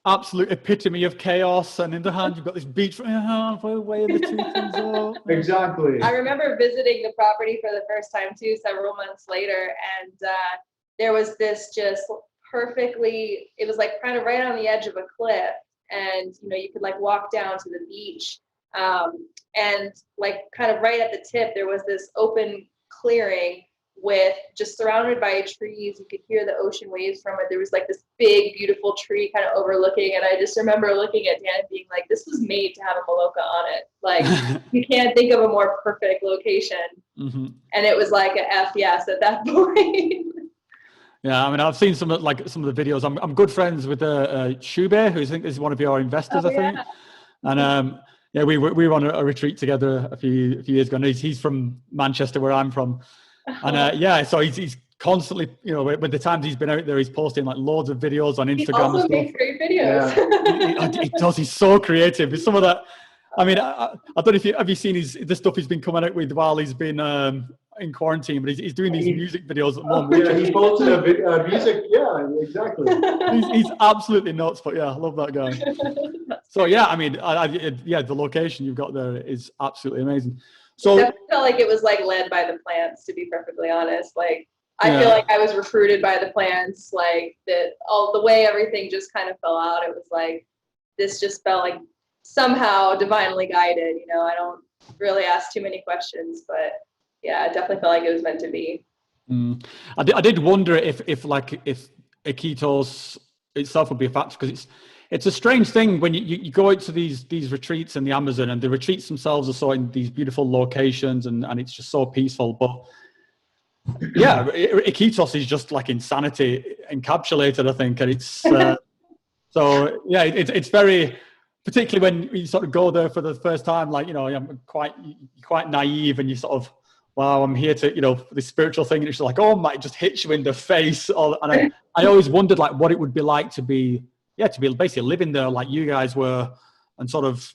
absolute epitome of chaos, and in the hand, you've got this beach way in the two things up. Exactly. I remember visiting the property for the first time too, several months later, and there was this just perfectly, it was like kind of right on the edge of a cliff, and you could like walk down to the beach, and like kind of right at the tip there was this open clearing with just surrounded by trees. You could hear the ocean waves from it. There was like this big, beautiful tree kind of overlooking. And I just remember looking at Dan and being like, this was made to have a Maloka on it. Like, you can't think of a more perfect location. Mm-hmm. And it was like a F yes at that point. Yeah, I mean, I've seen some of the videos. I'm good friends with Shube, who I think is one of your investors, I think. And yeah, we were on a retreat together a few years ago. And he's from Manchester, where I'm from. And yeah, so he's constantly, you know, with the times he's been out there, he's posting like loads of videos on Instagram. He also makes great videos. Yeah. He does. He's so creative. It's some of that. I mean, I don't know if have you seen the stuff he's been coming out with while he's been in quarantine, but he's doing these music videos at the moment. Yeah, he posted a music. Yeah, exactly. He's absolutely nuts, but yeah, I love that guy. So yeah, I mean, yeah, the location you've got there is absolutely amazing. So I felt like it was like led by the plants, to be perfectly honest. Like, I feel like I was recruited by the plants, like the way everything just kind of fell out. It was like, this just felt like somehow divinely guided, you know. I don't really ask too many questions, but yeah, it definitely felt like it was meant to be. I did wonder if Iquitos itself would be a factor, because it's a strange thing when you go out to these retreats in the Amazon, and the retreats themselves are so in these beautiful locations, and it's just so peaceful. But yeah, Iquitos is just like insanity encapsulated, I think, and it's so yeah, it's very, particularly when you sort of go there for the first time, like, you know, I'm quite naive, and you sort of, wow, I'm here to, you know, for this spiritual thing, and it's just like, oh my, it just hits you in the face. And I always wondered like what it would be like to be basically living there like you guys were, and sort of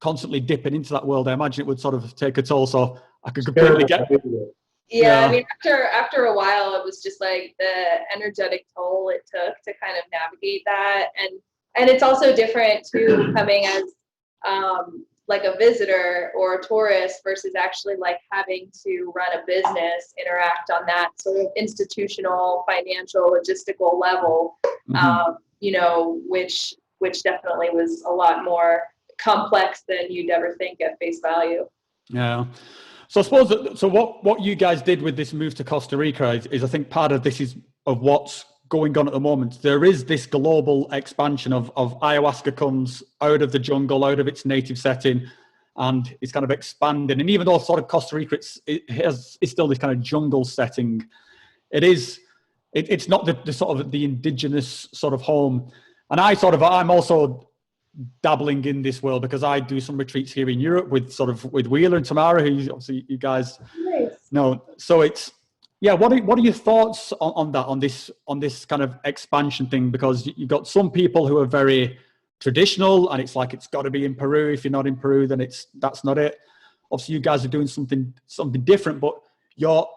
constantly dipping into that world. I imagine it would sort of take a toll. So I could completely get it. Yeah, I mean, after a while, it was just like the energetic toll it took to kind of navigate that, and it's also different too, coming as like a visitor or a tourist versus actually like having to run a business, interact on that sort of institutional, financial, logistical level. You know, which definitely was a lot more complex than you'd ever think at face value. Yeah. So I suppose what you guys did with this move to Costa Rica is I think part of this is of what's going on at the moment. There is this global expansion of ayahuasca comes out of the jungle, out of its native setting, and it's kind of expanding. And even though sort of Costa Rica it's still this kind of jungle setting, it's not the sort of the indigenous sort of home. And I'm also dabbling in this world because I do some retreats here in Europe with Wheeler and Tamara, who obviously you guys know. So it's, yeah, what are your thoughts on that, on this kind of expansion thing? Because you've got some people who are very traditional, and it's like it's got to be in Peru. If you're not in Peru, then that's not it. Obviously, you guys are doing something different, but you're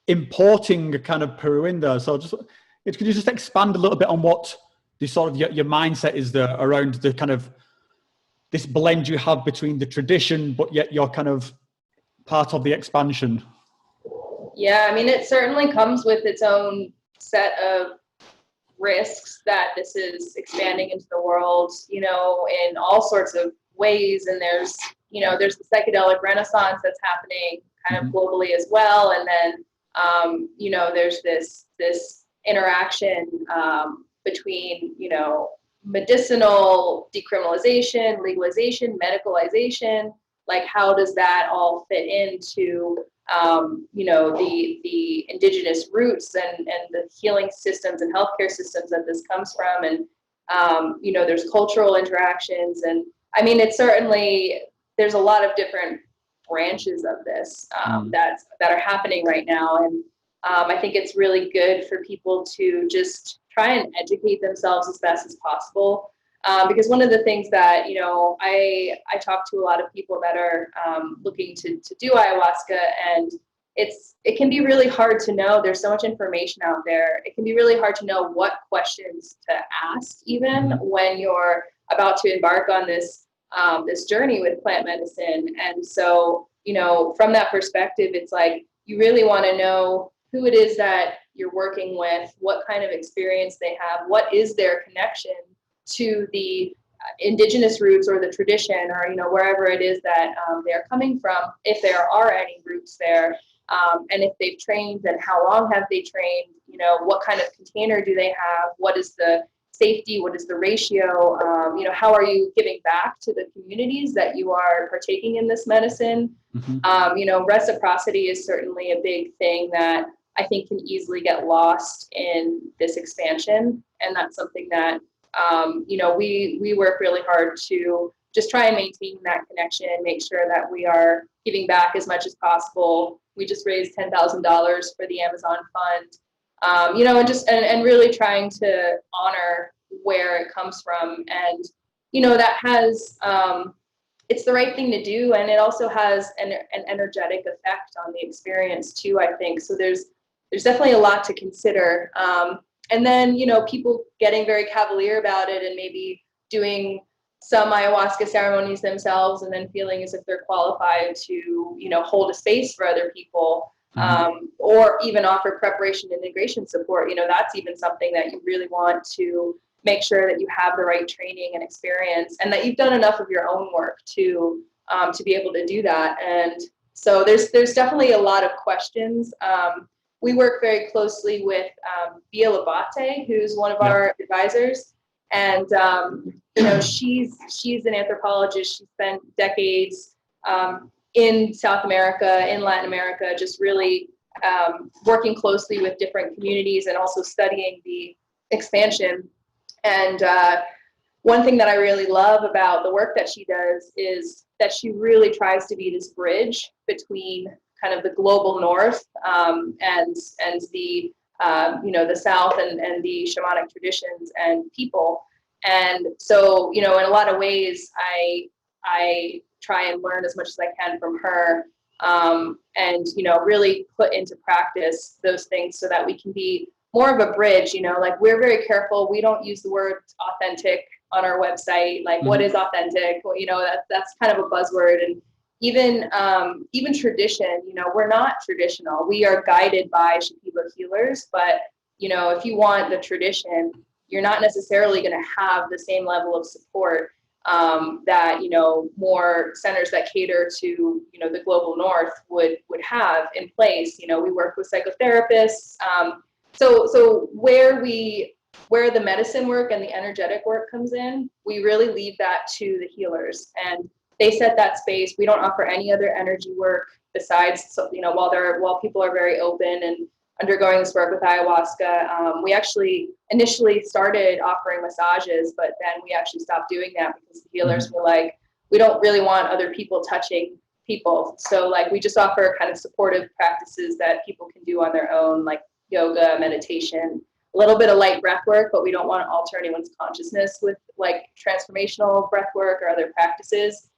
importing a kind of Peru in there. So could you just expand a little bit on what the sort of your mindset is there around the kind of this blend you have between the tradition, but yet you're kind of part of the expansion? Yeah, I mean, it certainly comes with its own set of risks that this is expanding into the world, you know, in all sorts of ways. And there's the psychedelic renaissance that's happening kind of globally as well. And then, you know, there's this interaction between, you know, medicinal decriminalization, legalization, medicalization. Like, how does that all fit into, you know, the indigenous roots and the healing systems and healthcare systems that this comes from? And, you know, there's cultural interactions. And I mean, there's a lot of different branches of this that are happening right now. And I think it's really good for people to just try and educate themselves as best as possible. Because one of the things that, you know, I talk to a lot of people that are looking to do ayahuasca, and it can be really hard to know. There's so much information out there. It can be really hard to know what questions to ask, even when you're about to embark on this journey with plant medicine. And so, you know, from that perspective, it's like you really want to know who it is that you're working with, what kind of experience they have, what is their connection to the indigenous roots or the tradition, or, you know, wherever it is that they're coming from, if there are any roots there. and if they've trained, then how long have they trained? You know, what kind of container do they have? What is the safety? What is the ratio? You know, how are you giving back to the communities that you are partaking in this medicine? You know, reciprocity is certainly a big thing that I think can easily get lost in this expansion. And that's something that, you know, we work really hard to just try and maintain that connection, make sure that we are giving back as much as possible. We just raised $10,000 for the Amazon Fund, you know, and really trying to honor where it comes from. And, you know, that has, it's the right thing to do. And it also has an energetic effect on the experience too, I think. So there's definitely a lot to consider. And then, you know, people getting very cavalier about it and maybe doing some ayahuasca ceremonies themselves and then feeling as if they're qualified to, you know, hold a space for other people, or even offer preparation and integration support. You know, that's even something that you really want to make sure that you have the right training and experience and that you've done enough of your own work to be able to do that. And so there's definitely a lot of questions. We work very closely with Bia Labate, who's one of our advisors. And, you know, she's an anthropologist. She spent decades in South America, in Latin America, just really working closely with different communities and also studying the expansion. And one thing that I really love about the work that she does is that she really tries to be this bridge between kind of the global north and the you know, the South and the shamanic traditions and people. And so, you know, in a lot of ways, I try and learn as much as I can from her, and, you know, really put into practice those things so that we can be more of a bridge. You know, like, we're very careful. We don't use the word authentic on our website. Like, what is authentic? Well, you know, that's kind of a buzzword. And even tradition, you know, we're not traditional. We are guided by Shipibo healers, but, you know, if you want the tradition, you're not necessarily going to have the same level of support that, you know, more centers that cater to, you know, the global north would have in place. You know, we work with psychotherapists. So where the medicine work and the energetic work comes in, we really leave that to the healers, and they set that space. We don't offer any other energy work besides, so, you know, while people are very open and undergoing this work with ayahuasca. We actually initially started offering massages, but then we actually stopped doing that because the healers were like, we don't really want other people touching people. So, like, we just offer kind of supportive practices that people can do on their own, like yoga, meditation, a little bit of light breath work, but we don't want to alter anyone's consciousness with like transformational breath work or other practices.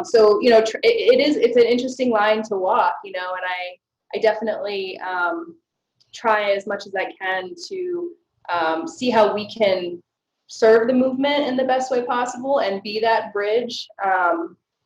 So, you know, it's an interesting line to walk, you know, and I definitely try as much as I can to see how we can serve the movement in the best way possible and be that bridge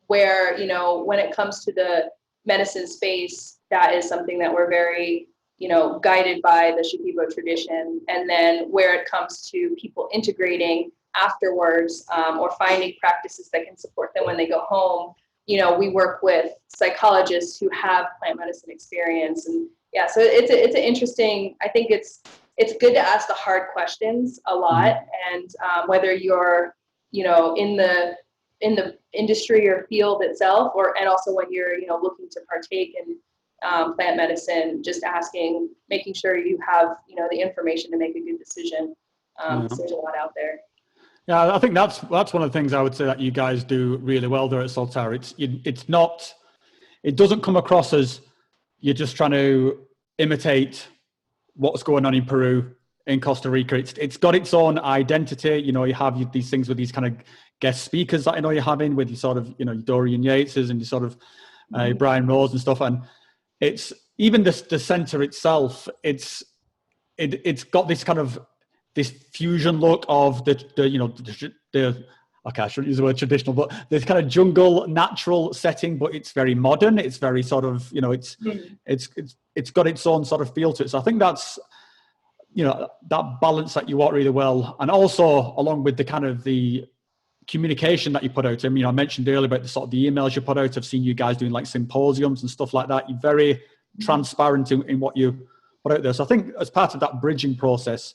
where, you know, when it comes to the medicine space, that is something that we're very, you know, guided by the Shipibo tradition. And then where it comes to people integrating afterwards, or finding practices that can support them when they go home, you know, we work with psychologists who have plant medicine experience. And yeah, so it's an interesting, I think it's good to ask the hard questions a lot. And whether you're, you know, in the industry or field itself, and also when you're, you know, looking to partake in plant medicine, just asking, making sure you have, you know, the information to make a good decision. So there's a lot out there. Yeah, I think that's one of the things I would say that you guys do really well there at Soltara. It doesn't come across as you're just trying to imitate what's going on in Peru, in Costa Rica. It's got its own identity. You know, you have these things with these kind of guest speakers that I know you're having with your sort of, you know, Dorian Yateses and your sort of Brian Rose and stuff. And it's even the center itself. It's got this kind of this fusion look of the you know, the okay, I shouldn't use the word traditional, but this kind of jungle natural setting, but it's very modern. It's very sort of, you know, it's got its own sort of feel to it. So I think that's, you know, that balance that you want really well. And also along with the kind of the communication that you put out. I mean, I mentioned earlier about the sort of the emails you put out. I've seen you guys doing like symposiums and stuff like that. You're very, transparent in what you put out there. So I think as part of that bridging process,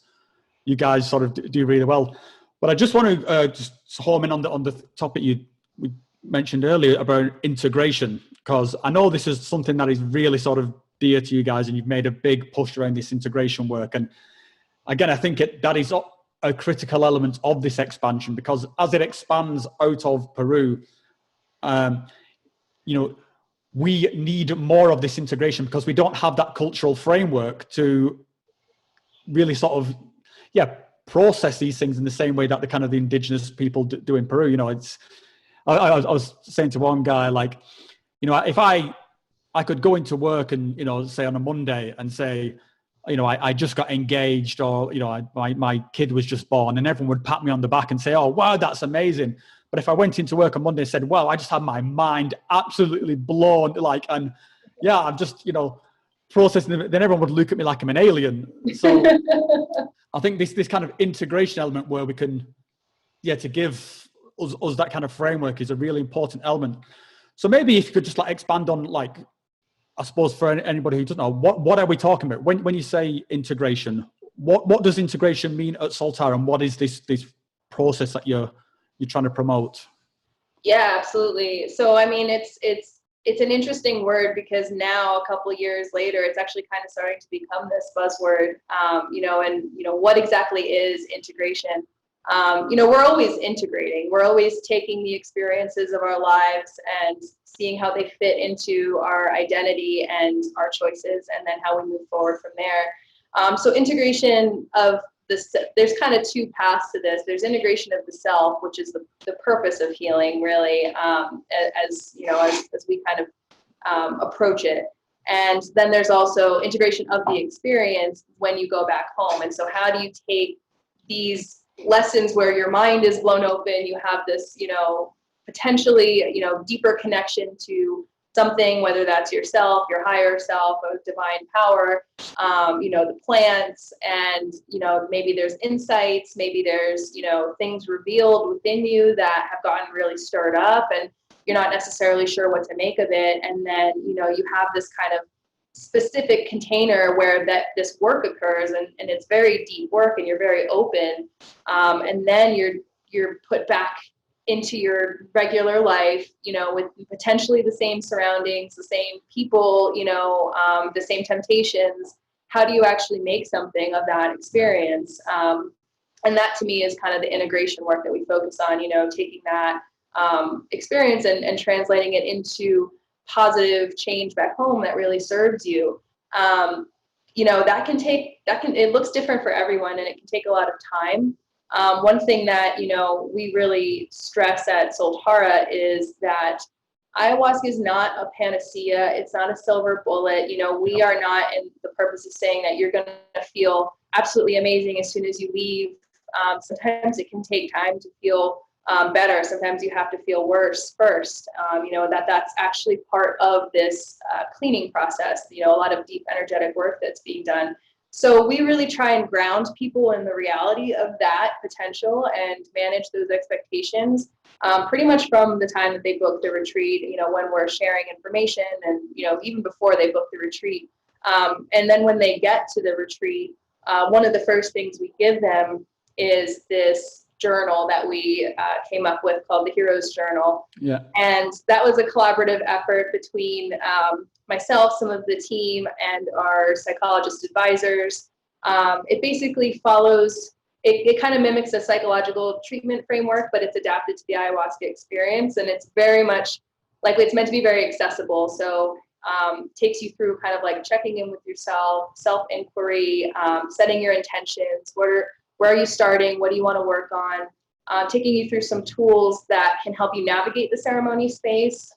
you guys sort of do really well. But I just want to just home in on the topic we mentioned earlier about integration, because I know this is something that is really sort of dear to you guys, and you've made a big push around this integration work. And again, I think that is a critical element of this expansion, because as it expands out of Peru, we need more of this integration, because we don't have that cultural framework to really sort of, process these things in the same way that the kind of the indigenous people do in Peru. I was saying to one guy, like, if I could go into work and, say on a Monday and say, I just got engaged, or, my kid was just born, and everyone would pat me on the back and say, oh, wow, that's amazing. But if I went into work on Monday and said, well, I just had my mind absolutely blown, I'm just, processing it, then everyone would look at me like I'm an alien. So I think this kind of integration element where we can, to give us that kind of framework is a really important element. So maybe if you could just expand on, I suppose for anybody who doesn't know, what are we talking about? When you say integration, what does integration mean at Soltara, and what is this process that you're trying to promote? Yeah, absolutely. So, I mean, it's an interesting word, because now a couple of years later, it's actually kind of starting to become this buzzword, what exactly is integration? We're always integrating. We're always taking the experiences of our lives and seeing how they fit into our identity and our choices, and then how we move forward from there. So integration of there's kind of two paths to this. There's integration of the self, which is the purpose of healing, really, as we kind of approach it. And then there's also integration of the experience when you go back home. And so how do you take these lessons where your mind is blown open, you have this, potentially, deeper connection to something, whether that's yourself, your higher self, or divine power, the plants, and, maybe there's insights, maybe there's, things revealed within you that have gotten really stirred up, and you're not necessarily sure what to make of it. And then, you have this kind of specific container where this work occurs, and it's very deep work, and you're very open. And then you're put back into your regular life, with potentially the same surroundings, the same people, the same temptations. How do you actually make something of that experience? And that to me is kind of the integration work that we focus on, taking that experience and translating it into positive change back home that really serves you. It looks different for everyone, and it can take a lot of time. One thing that, we really stress at Soltara is that ayahuasca is not a panacea. It's not a silver bullet. We are not in the purpose of saying that you're going to feel absolutely amazing as soon as you leave. Sometimes it can take time to feel better. Sometimes you have to feel worse first. That's actually part of this cleaning process. A lot of deep energetic work that's being done. So we really try and ground people in the reality of that potential and manage those expectations pretty much from the time that they book the retreat, when we're sharing information, and, even before they book the retreat. And then when they get to the retreat, one of the first things we give them is this journal that we came up with called the Hero's Journal. Yeah. And that was a collaborative effort between myself, some of the team, and our psychologist advisors. It basically follows, it kind of mimics a psychological treatment framework, but it's adapted to the ayahuasca experience. And it's very much it's meant to be very accessible. So takes you through kind of checking in with yourself, self-inquiry, setting your intentions. Where are you starting? What do you want to work on? Taking you through some tools that can help you navigate the ceremony space.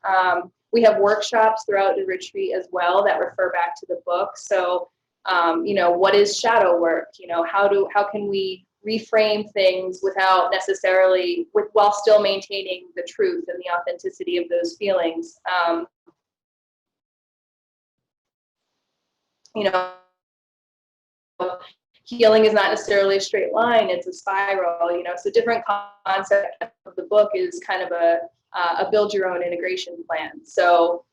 We have workshops throughout the retreat as well that refer back to the book. So, what is shadow work? How can we reframe things without necessarily, while still maintaining the truth and the authenticity of those feelings? Healing is not necessarily a straight line, it's a spiral, so different concept of the book is kind of a build your own integration plan. So,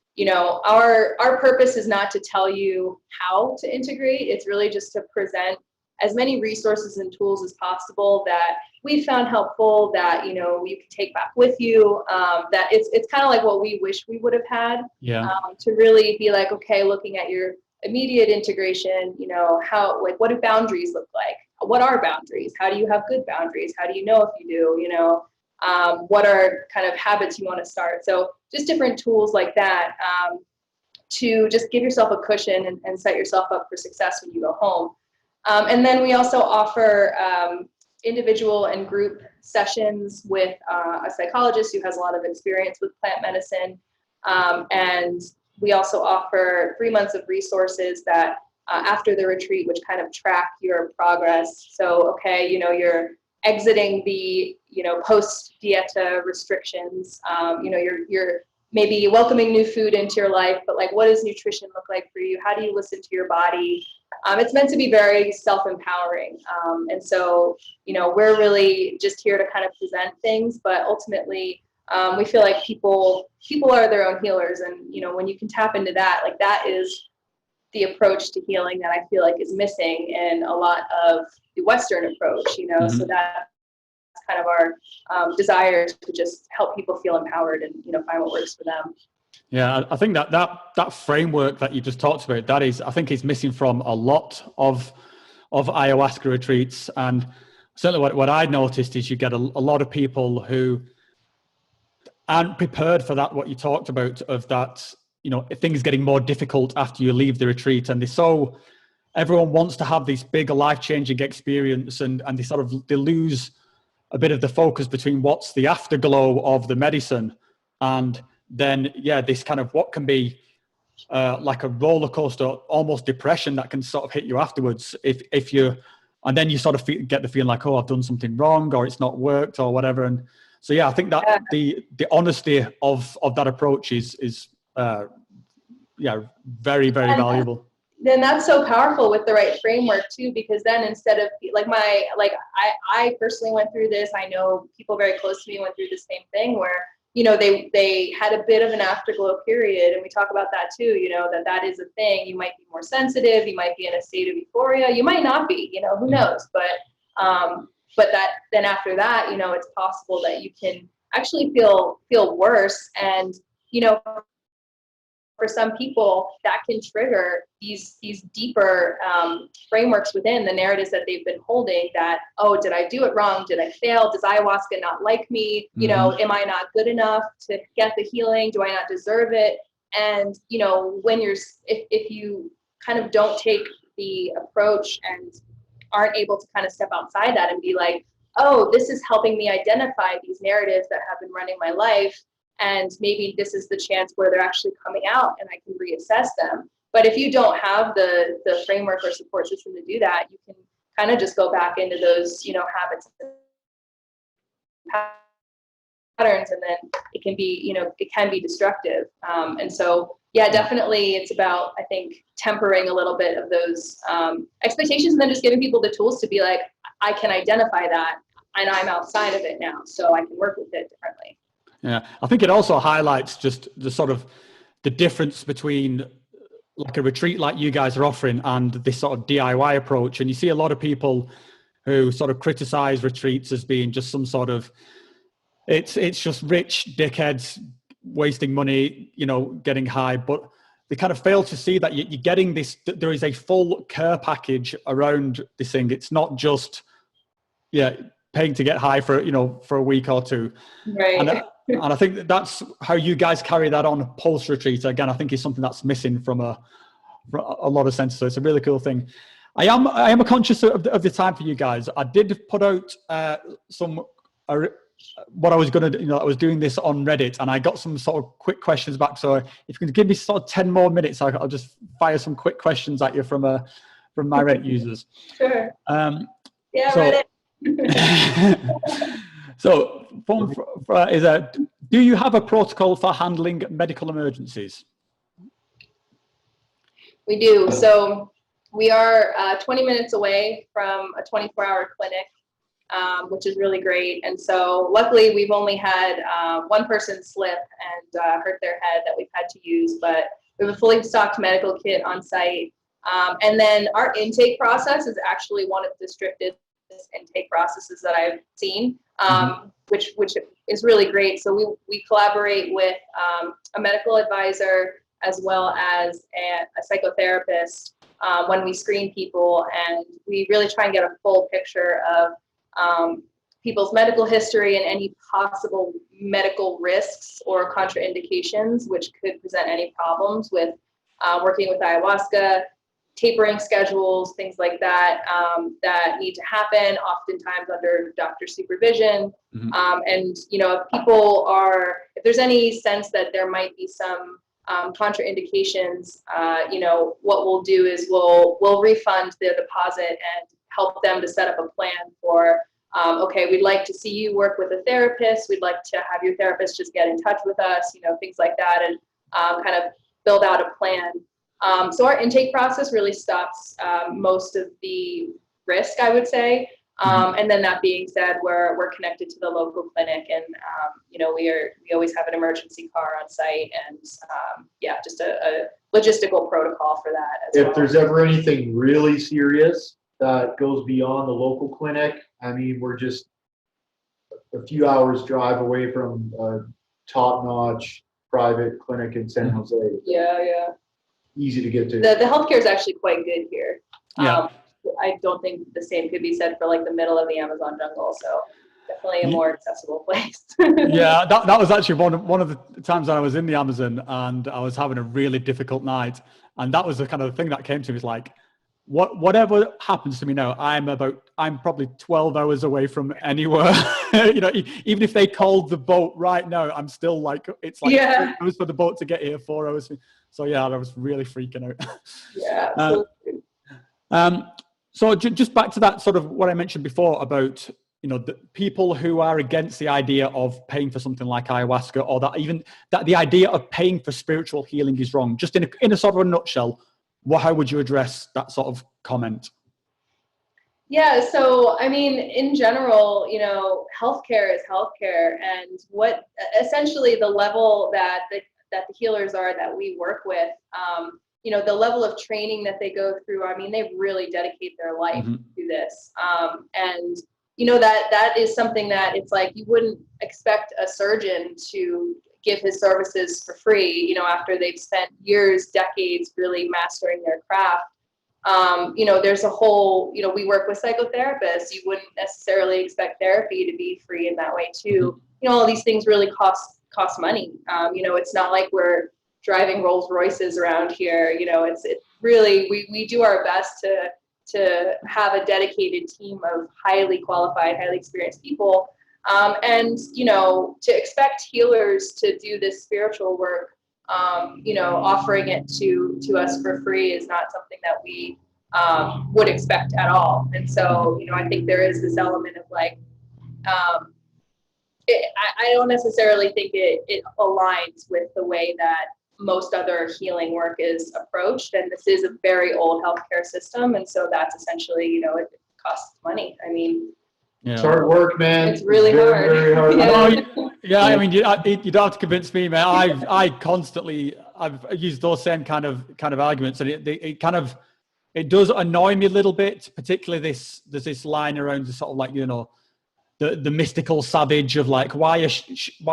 our purpose is not to tell you how to integrate. It's really just to present as many resources and tools as possible that we found helpful, that you can take back with you. That it's kind of like what we wish we would have had. Yeah. To really be like, okay, looking at your immediate integration, what do boundaries look like? What are boundaries? How do you have good boundaries? How do you know if you do? What are kind of habits you want to start? So just different tools like that, to just give yourself a cushion and set yourself up for success when you go home. And then we also offer individual and group sessions with a psychologist who has a lot of experience with plant medicine. And we also offer 3 months of resources that after the retreat, which kind of track your progress. So, okay, you're exiting the, post dieta restrictions, you're maybe welcoming new food into your life, but like, what does nutrition look like for you? How do you listen to your body? It's meant to be very self-empowering. And so, we're really just here to kind of present things, but ultimately, we feel like people are their own healers. And, when you can tap into that, like that is the approach to healing that I feel like is missing in a lot of the Western approach, Mm-hmm. So that's kind of our desire to just help people feel empowered and, find what works for them. Yeah, I think that framework that you just talked about, I think is missing from a lot of ayahuasca retreats. And certainly what I noticed is you get a lot of people who aren't prepared for that, what you talked about, of that, things getting more difficult after you leave the retreat. And everyone wants to have this big life-changing experience, and they lose a bit of the focus between what's the afterglow of the medicine and then, this kind of what can be like a roller coaster, almost depression that can sort of hit you afterwards and then you sort of get the feeling like, oh, I've done something wrong, or it's not worked, or whatever. And so, I think that the honesty of that approach is very, very valuable. Then that's so powerful with the right framework too, because then instead of I personally went through this. I know people very close to me went through the same thing where, they had a bit of an afterglow period. And we talk about that too, that is a thing. You might be more sensitive. You might be in a state of euphoria. You might not be, who knows? But that then after that, it's possible that you can actually feel worse. And, for some people, that can trigger these deeper frameworks within the narratives that they've been holding, that, oh, did I do it wrong? Did I fail? Does ayahuasca not like me? Am I not good enough to get the healing? Do I not deserve it? And, when if you kind of don't take the approach and aren't able to kind of step outside that and be like, oh, this is helping me identify these narratives that have been running my life. And maybe this is the chance where they're actually coming out and I can reassess them. But if you don't have the framework or support system to do that, you can kind of just go back into those, habits and patterns, and then it can be destructive. And so, definitely it's about, I think, tempering a little bit of those expectations, and then just giving people the tools to be like, I can identify that and I'm outside of it now, so I can work with it differently. Yeah, I think it also highlights just the difference between like a retreat like you guys are offering and this sort of DIY approach. And you see a lot of people who sort of criticize retreats as being just some sort of, it's just rich dickheads wasting money, getting high, but they kind of fail to see that you're getting this, that there is a full care package around this thing. It's not just, paying to get high for a week or two. Right. And I think that's how you guys carry that on post-retreat. Again, I think is something that's missing from a lot of senses. So it's a really cool thing. I am conscious of the time for you guys. I did put out what I was going to do. I was doing this on Reddit, and I got some sort of quick questions back. So if you can give me sort of 10 more minutes, I'll just fire some quick questions at you from my Reddit users. Sure. Reddit. So, do you have a protocol for handling medical emergencies? We do. So we are 20 minutes away from a 24-hour clinic. which is really great. And so luckily we've only had one person slip and hurt their head that we've had to use, but we have a fully stocked medical kit on site. And then our intake process is actually one of the strictest intake processes that I've seen, which is really great. So we collaborate with a medical advisor as well as a psychotherapist when we screen people, and we really try and get a full picture of people's medical history and any possible medical risks or contraindications which could present any problems with working with ayahuasca, tapering schedules, things like that, that need to happen, oftentimes under doctor supervision. And, you know, if there's any sense that there might be some contraindications, you know, what we'll do is we'll refund the deposit and help them to set up a plan for, okay, we'd like to see you work with a therapist. We'd like to have your therapist just get in touch with us, you know, things like that, and kind of build out a plan. So our intake process really stops most of the risk, I would say. And then that being said, we're connected to the local clinic, and you know, we always have an emergency car on site, and yeah, just a logistical protocol for that as well. If there's ever anything really serious that goes beyond the local clinic, I mean, we're just a few hours drive away from a top-notch private clinic in San Jose. Yeah. Easy to get to. The healthcare is actually quite good here. Yeah. I don't think the same could be said for like the middle of the Amazon jungle. So definitely a more accessible place. Yeah, that was actually one of the times that I was in the Amazon and I was having a really difficult night. And that was the kind of thing that came to me, is like, whatever happens to me now, I'm probably 12 hours away from anywhere. You know, even if they called the boat right now, I'm still like, it's like 4 hours for the boat to get here, 4 hours. So yeah, I was really freaking out. Yeah. So just back to that sort of what I mentioned before about, you know, the people who are against the idea of paying for something like ayahuasca, or that the idea of paying for spiritual healing is wrong. Just in a sort of a nutshell, how would you address that sort of comment? Yeah, so I mean, in general, you know, healthcare is healthcare, and what essentially the level that the healers are that we work with, you know, the level of training that they go through, I mean, they really dedicate their life to this. And, you know, that is something that it's like you wouldn't expect a surgeon to give his services for free, you know, after they've spent years, decades really mastering their craft. You know, there's a whole, you know, we work with psychotherapists. You wouldn't necessarily expect therapy to be free in that way too. You know, all these things really cost money. You know, it's not like we're driving Rolls Royces around here. You know, it's really, we do our best to have a dedicated team of highly qualified, highly experienced people. And, you know, to expect healers to do this spiritual work, you know, offering it to us for free is not something that we would expect at all. And so, you know, I think there is this element of like, I don't necessarily think it aligns with the way that most other healing work is approached. And this is a very old healthcare system. And so that's essentially, you know, it costs money. I mean, it's hard work, man. It's really hard. Very hard. Yeah, I mean, you don't have to convince me, man. I've used those same kind of arguments, and it does annoy me a little bit, particularly there's this line around the sort of like, you know, the mystical savage of like, why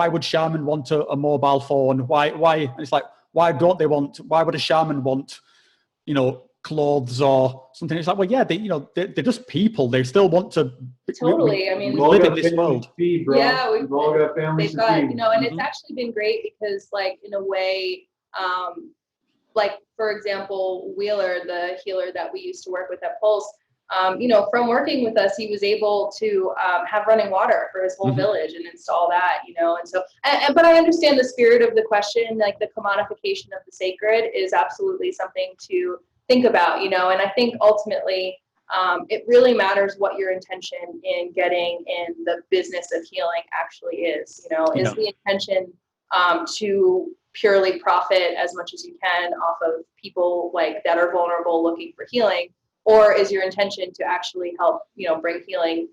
would shaman want a mobile phone? Why? And it's like, why would a shaman want, you know, clothes or something? It's like, well, yeah, they're just people. They still want to totally. I mean, live in this world. Feed, bro. Yeah, we've all got families to feed. You know, and it's actually been great because, like, in a way, like for example, Wheeler, the healer that we used to work with at Pulse, you know, from working with us, he was able to have running water for his whole village and install that, you know. And so, but I understand the spirit of the question, like the commodification of the sacred is absolutely something to think about, you know. And I think ultimately, it really matters what your intention in getting in the business of healing actually is, you know. Is the intention to purely profit as much as you can off of people like that are vulnerable looking for healing? Or is your intention to actually help, you know, bring healing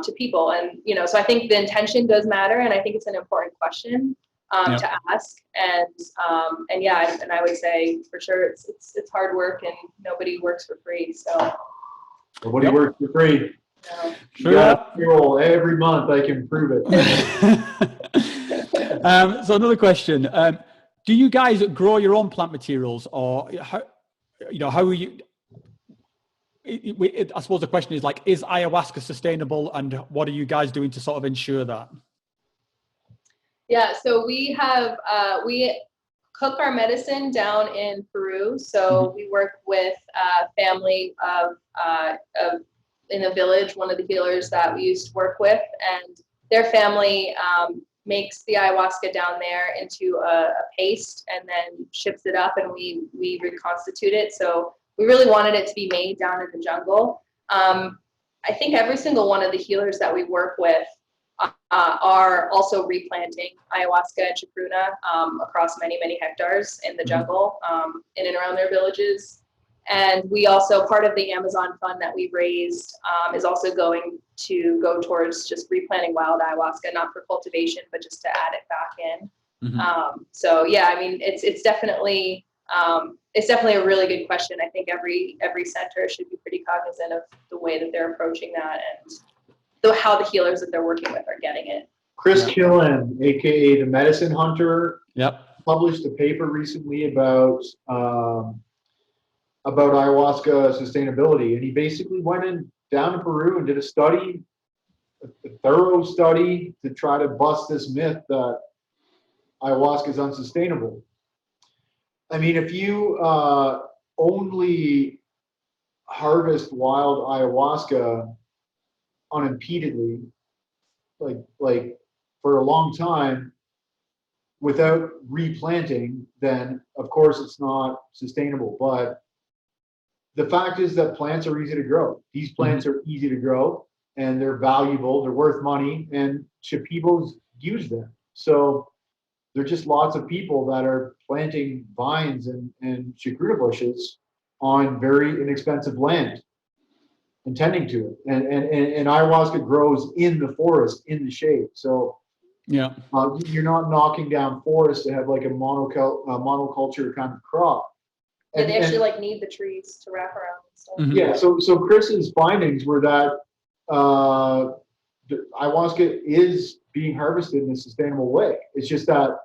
to people. And, you know, so I think the intention does matter. And I think it's an important question to ask. And yeah, and I would say for sure it's hard work and nobody works for free. So nobody works for free. No. You got to roll every month. I can prove it. So another question: do you guys grow your own plant materials, or how? You know, how are you? I suppose the question is like, is ayahuasca sustainable, and what are you guys doing to sort of ensure that? Yeah, so we have we cook our medicine down in Peru. So we work with a family of in a village, one of the healers that we used to work with, and their family makes the ayahuasca down there into a paste and then ships it up, and we reconstitute it. So we really wanted it to be made down in the jungle. I think every single one of the healers that we work with are also replanting ayahuasca and chacruna across many, many hectares in the jungle, in and around their villages. And we also, part of the Amazon fund that we raised is also going to go towards just replanting wild ayahuasca, not for cultivation, but just to add it back in. So yeah, I mean, it's definitely a really good question. I think every center should be pretty cognizant of the way that they're approaching that and how the healers that they're working with are getting it. Chris Killen, aka the Medicine Hunter, published a paper recently about ayahuasca sustainability, and he basically went down to Peru and did a study, a thorough study to try to bust this myth that ayahuasca is unsustainable. I mean, if you only harvest wild ayahuasca unimpededly, like for a long time without replanting, then of course it's not sustainable. But the fact is that plants are easy to grow. These plants are easy to grow and they're valuable, they're worth money, and Shipibos use them. So there are just lots of people that are planting vines and chacruna bushes on very inexpensive land and tending to it. And ayahuasca grows in the forest, in the shade. So you're not knocking down forests to have like a monoculture kind of crop. And they actually like need the trees to wrap around and stuff. Yeah, so Chris's findings were that ayahuasca is being harvested in a sustainable way. It's just that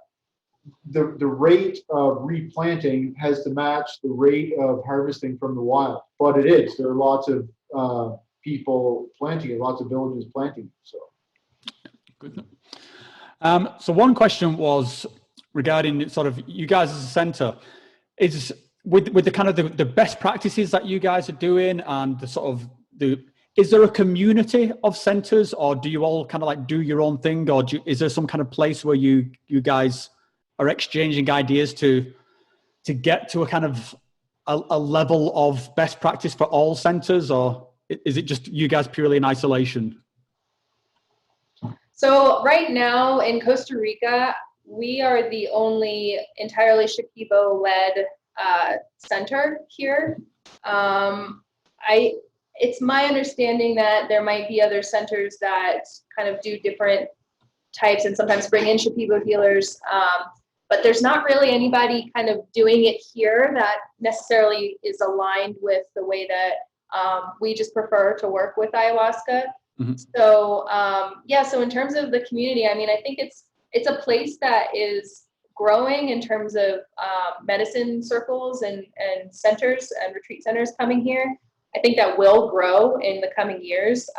the rate of replanting has to match the rate of harvesting from the wild. But it is. There are lots of people planting it, lots of villages planting it. So good. So one question was regarding sort of you guys as a center, is with the kind of the best practices that you guys are doing and the sort of is there a community of centers, or do you all kind of like do your own thing, or is there some kind of place where you guys are exchanging ideas to get to a kind of a level of best practice for all centers, or is it just you guys purely in isolation? So right now in Costa Rica, we are the only entirely Shipibo-led center here. It's my understanding that there might be other centers that kind of do different types and sometimes bring in Shipibo healers, but there's not really anybody kind of doing it here that necessarily is aligned with the way that we just prefer to work with ayahuasca. So so in terms of the community, I mean, I think it's a place that is growing in terms of medicine circles and centers and retreat centers coming here. I think that will grow in the coming years,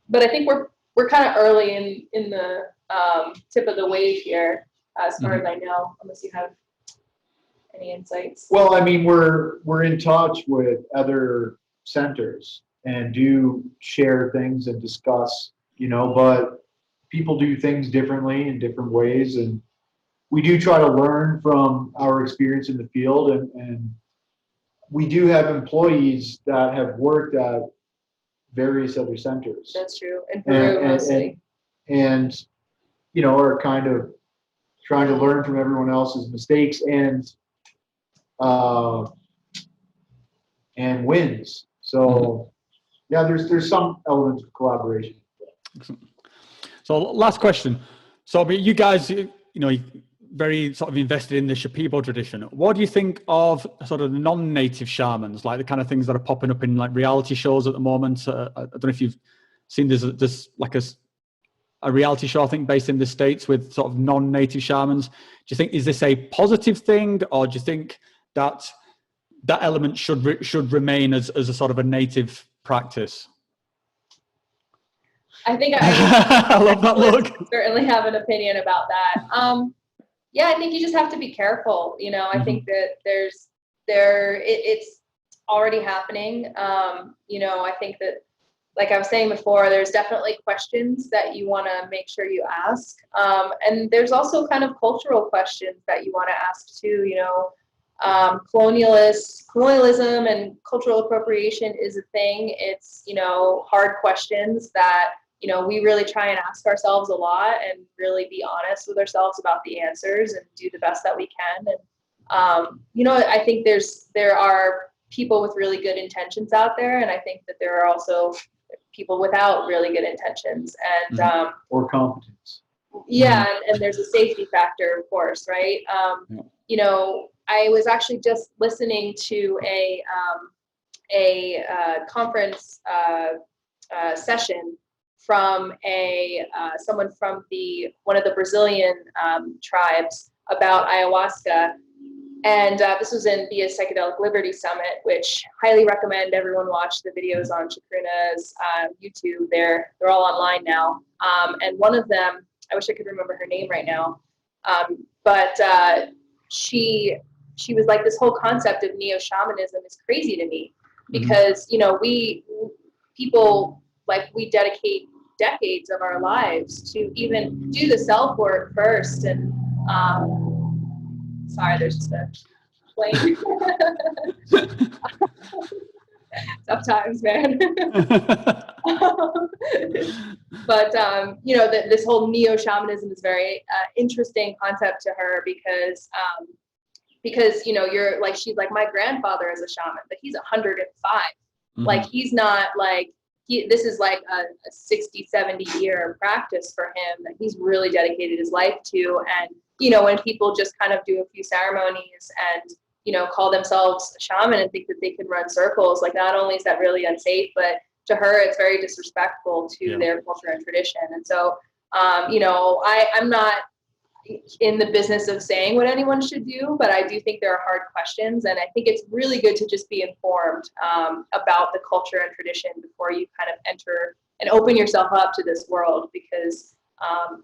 but I think we're kind of early in the tip of the wave here, as far as I know, unless you have any insights. Well, I mean, we're in touch with other centers and do share things and discuss, but people do things differently in different ways, and we do try to learn from our experience in the field, and we do have employees that have worked at various other centers. That's true. In Peru, mostly. And are kind of trying to learn from everyone else's mistakes and wins. So yeah, there's some elements of collaboration. So last question. So I mean, you guys, very sort of invested in the Shipibo tradition. What do you think of sort of the non-native shamans, like the kind of things that are popping up in like reality shows at the moment? I don't know if you've seen there's like a reality show, I think, based in the States with sort of non-native shamans. Do you think, is this a positive thing, or do you think that element should remain as a sort of a native practice? I think I love that look. Certainly have an opinion about that. Yeah, I think you just have to be careful. I think that it's already happening. I think that, like I was saying before, there's definitely questions that you want to make sure you ask. And there's also kind of cultural questions that you want to ask too. Colonialism and cultural appropriation is a thing. It's, hard questions that, we really try and ask ourselves a lot and really be honest with ourselves about the answers and do the best that we can. And, I think there are people with really good intentions out there. And I think that there are also people without really good intentions and, or competence. Yeah. And there's a safety factor, of course, right? I was actually just listening to a conference session from someone from one of the Brazilian tribes about ayahuasca, and this was via Psychedelic Liberty Summit, which highly recommend everyone watch the videos on Chacruna's YouTube. They're all online now, and one of them, I wish I could remember her name right now, but she was like, this whole concept of neo-shamanism is crazy to me because, we dedicate decades of our lives to even do the self work first. And sorry, there's just a plane. Tough times, man. But this whole neo-shamanism is very interesting concept to her because you're like, she's like, my grandfather is a shaman, but he's 105. Like, he's not like, this is like a 60, 70 year practice for him that he's really dedicated his life to. And, when people just kind of do a few ceremonies and, call themselves a shaman and think that they can run circles, like, not only is that really unsafe, but to her, it's very disrespectful to their culture and tradition. And so, I'm not in the business of saying what anyone should do, but I do think there are hard questions, and I think it's really good to just be informed about the culture and tradition before you kind of enter and open yourself up to this world, because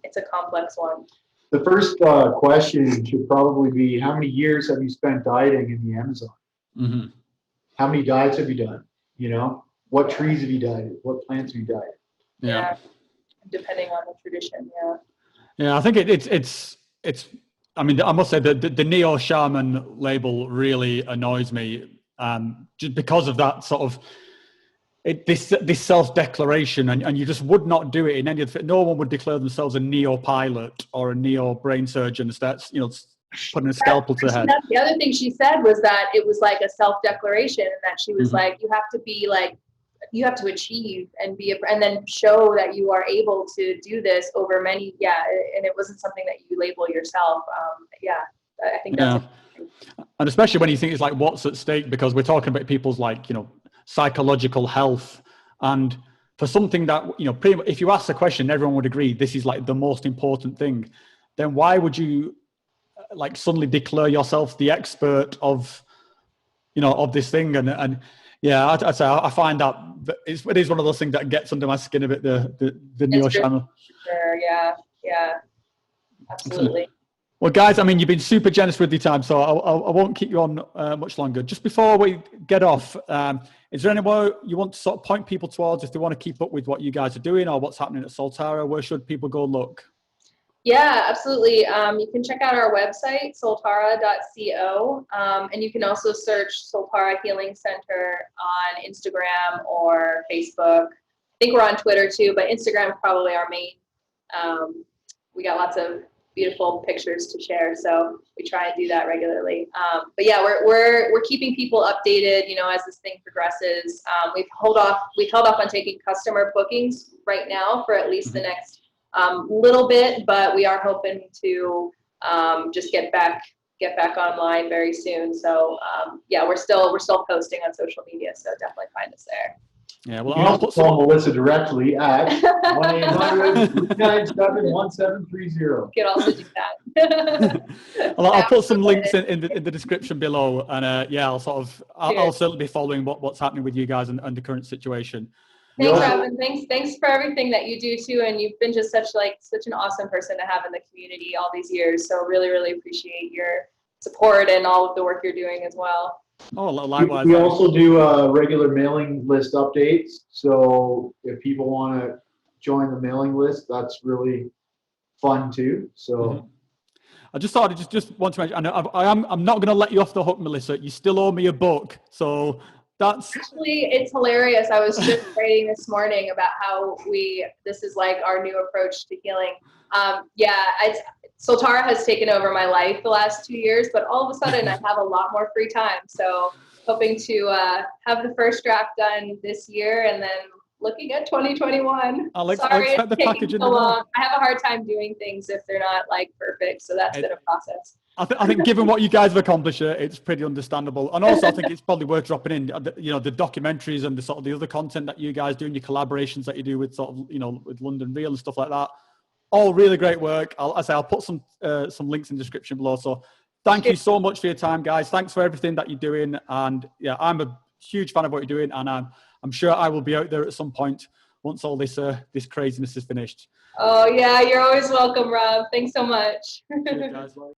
it's a complex one. The first question should probably be, how many years have you spent dieting in the Amazon? How many diets have you done? What trees have you dieted? What plants have you dieted? Yeah. Depending on the tradition. Yeah, I think it's. I mean, I must say that the neo shaman label really annoys me, just because of that sort of this self declaration, and you just would not do it in any of the. No one would declare themselves a neo pilot or a neo brain surgeon. So that's putting a scalpel to the head. The other thing she said was that it was like a self declaration, and that she was like, you have to be like, you have to achieve and and then show that you are able to do this over many, and it wasn't something that you label yourself. I think that's and especially when you think it's like, what's at stake, because we're talking about people's like, psychological health, and for something that, pretty much, if you ask the question, everyone would agree this is like the most important thing, then why would you like suddenly declare yourself the expert of this thing? And yeah, I'd say I find that it is one of those things that gets under my skin a bit, the neo shaman. Sure, yeah, absolutely. Well, guys, I mean, you've been super generous with your time, so I won't keep you on much longer. Just before we get off, is there anywhere you want to sort of point people towards if they want to keep up with what you guys are doing or what's happening at Soltara? Where should people go look? Yeah, absolutely. You can check out our website, soltara.co, and you can also search Soltara Healing Center on Instagram or Facebook. I think we're on Twitter too, but Instagram is probably our main. We got lots of beautiful pictures to share. So we try and do that regularly. But yeah, we're keeping people updated, you know, as this thing progresses. We've held off on taking customer bookings right now for at least the next little bit, but we are hoping to just get back online very soon. So yeah, we're still posting on social media, so definitely find us there. Yeah, You well, can I'll also put call some. Melissa directly at 1-800-397-1730. You could also do that. Well, I'll put some links in the description below, and yeah, I'll certainly be following what's happening with you guys and the current situation. Thanks, Robin. Thanks for everything that you do too, and you've been just such an awesome person to have in the community all these years. So really appreciate your support and all of the work you're doing as well. Oh, likewise. We also do regular mailing list updates. So if people want to join the mailing list, that's really fun too. So I just thought I just want to mention, I'm not going to let you off the hook, Melissa. You still owe me a book, so that's actually, it's hilarious. I was just writing this morning about how this is like our new approach to healing. Yeah, Soltara has taken over my life the last 2 years, but all of a sudden I have a lot more free time. So hoping to have the first draft done this year, and then looking at 2021. I'll Sorry, expect the it's package taking in so the mail. long. I have a hard time doing things if they're not like perfect. So that's been a process. I think given what you guys have accomplished, it's pretty understandable. And also I think it's probably worth dropping in, you know, the documentaries and the other content that you guys do and your collaborations that you do with with London Real and stuff like that. All really great work. I'll put some links in the description below. So thank you so much for your time, guys. Thanks for everything that you're doing. And yeah, I'm a huge fan of what you're doing, and I'm sure I will be out there at some point once all this craziness is finished. Oh yeah, you're always welcome, Rob. Thanks so much. Cheers, guys.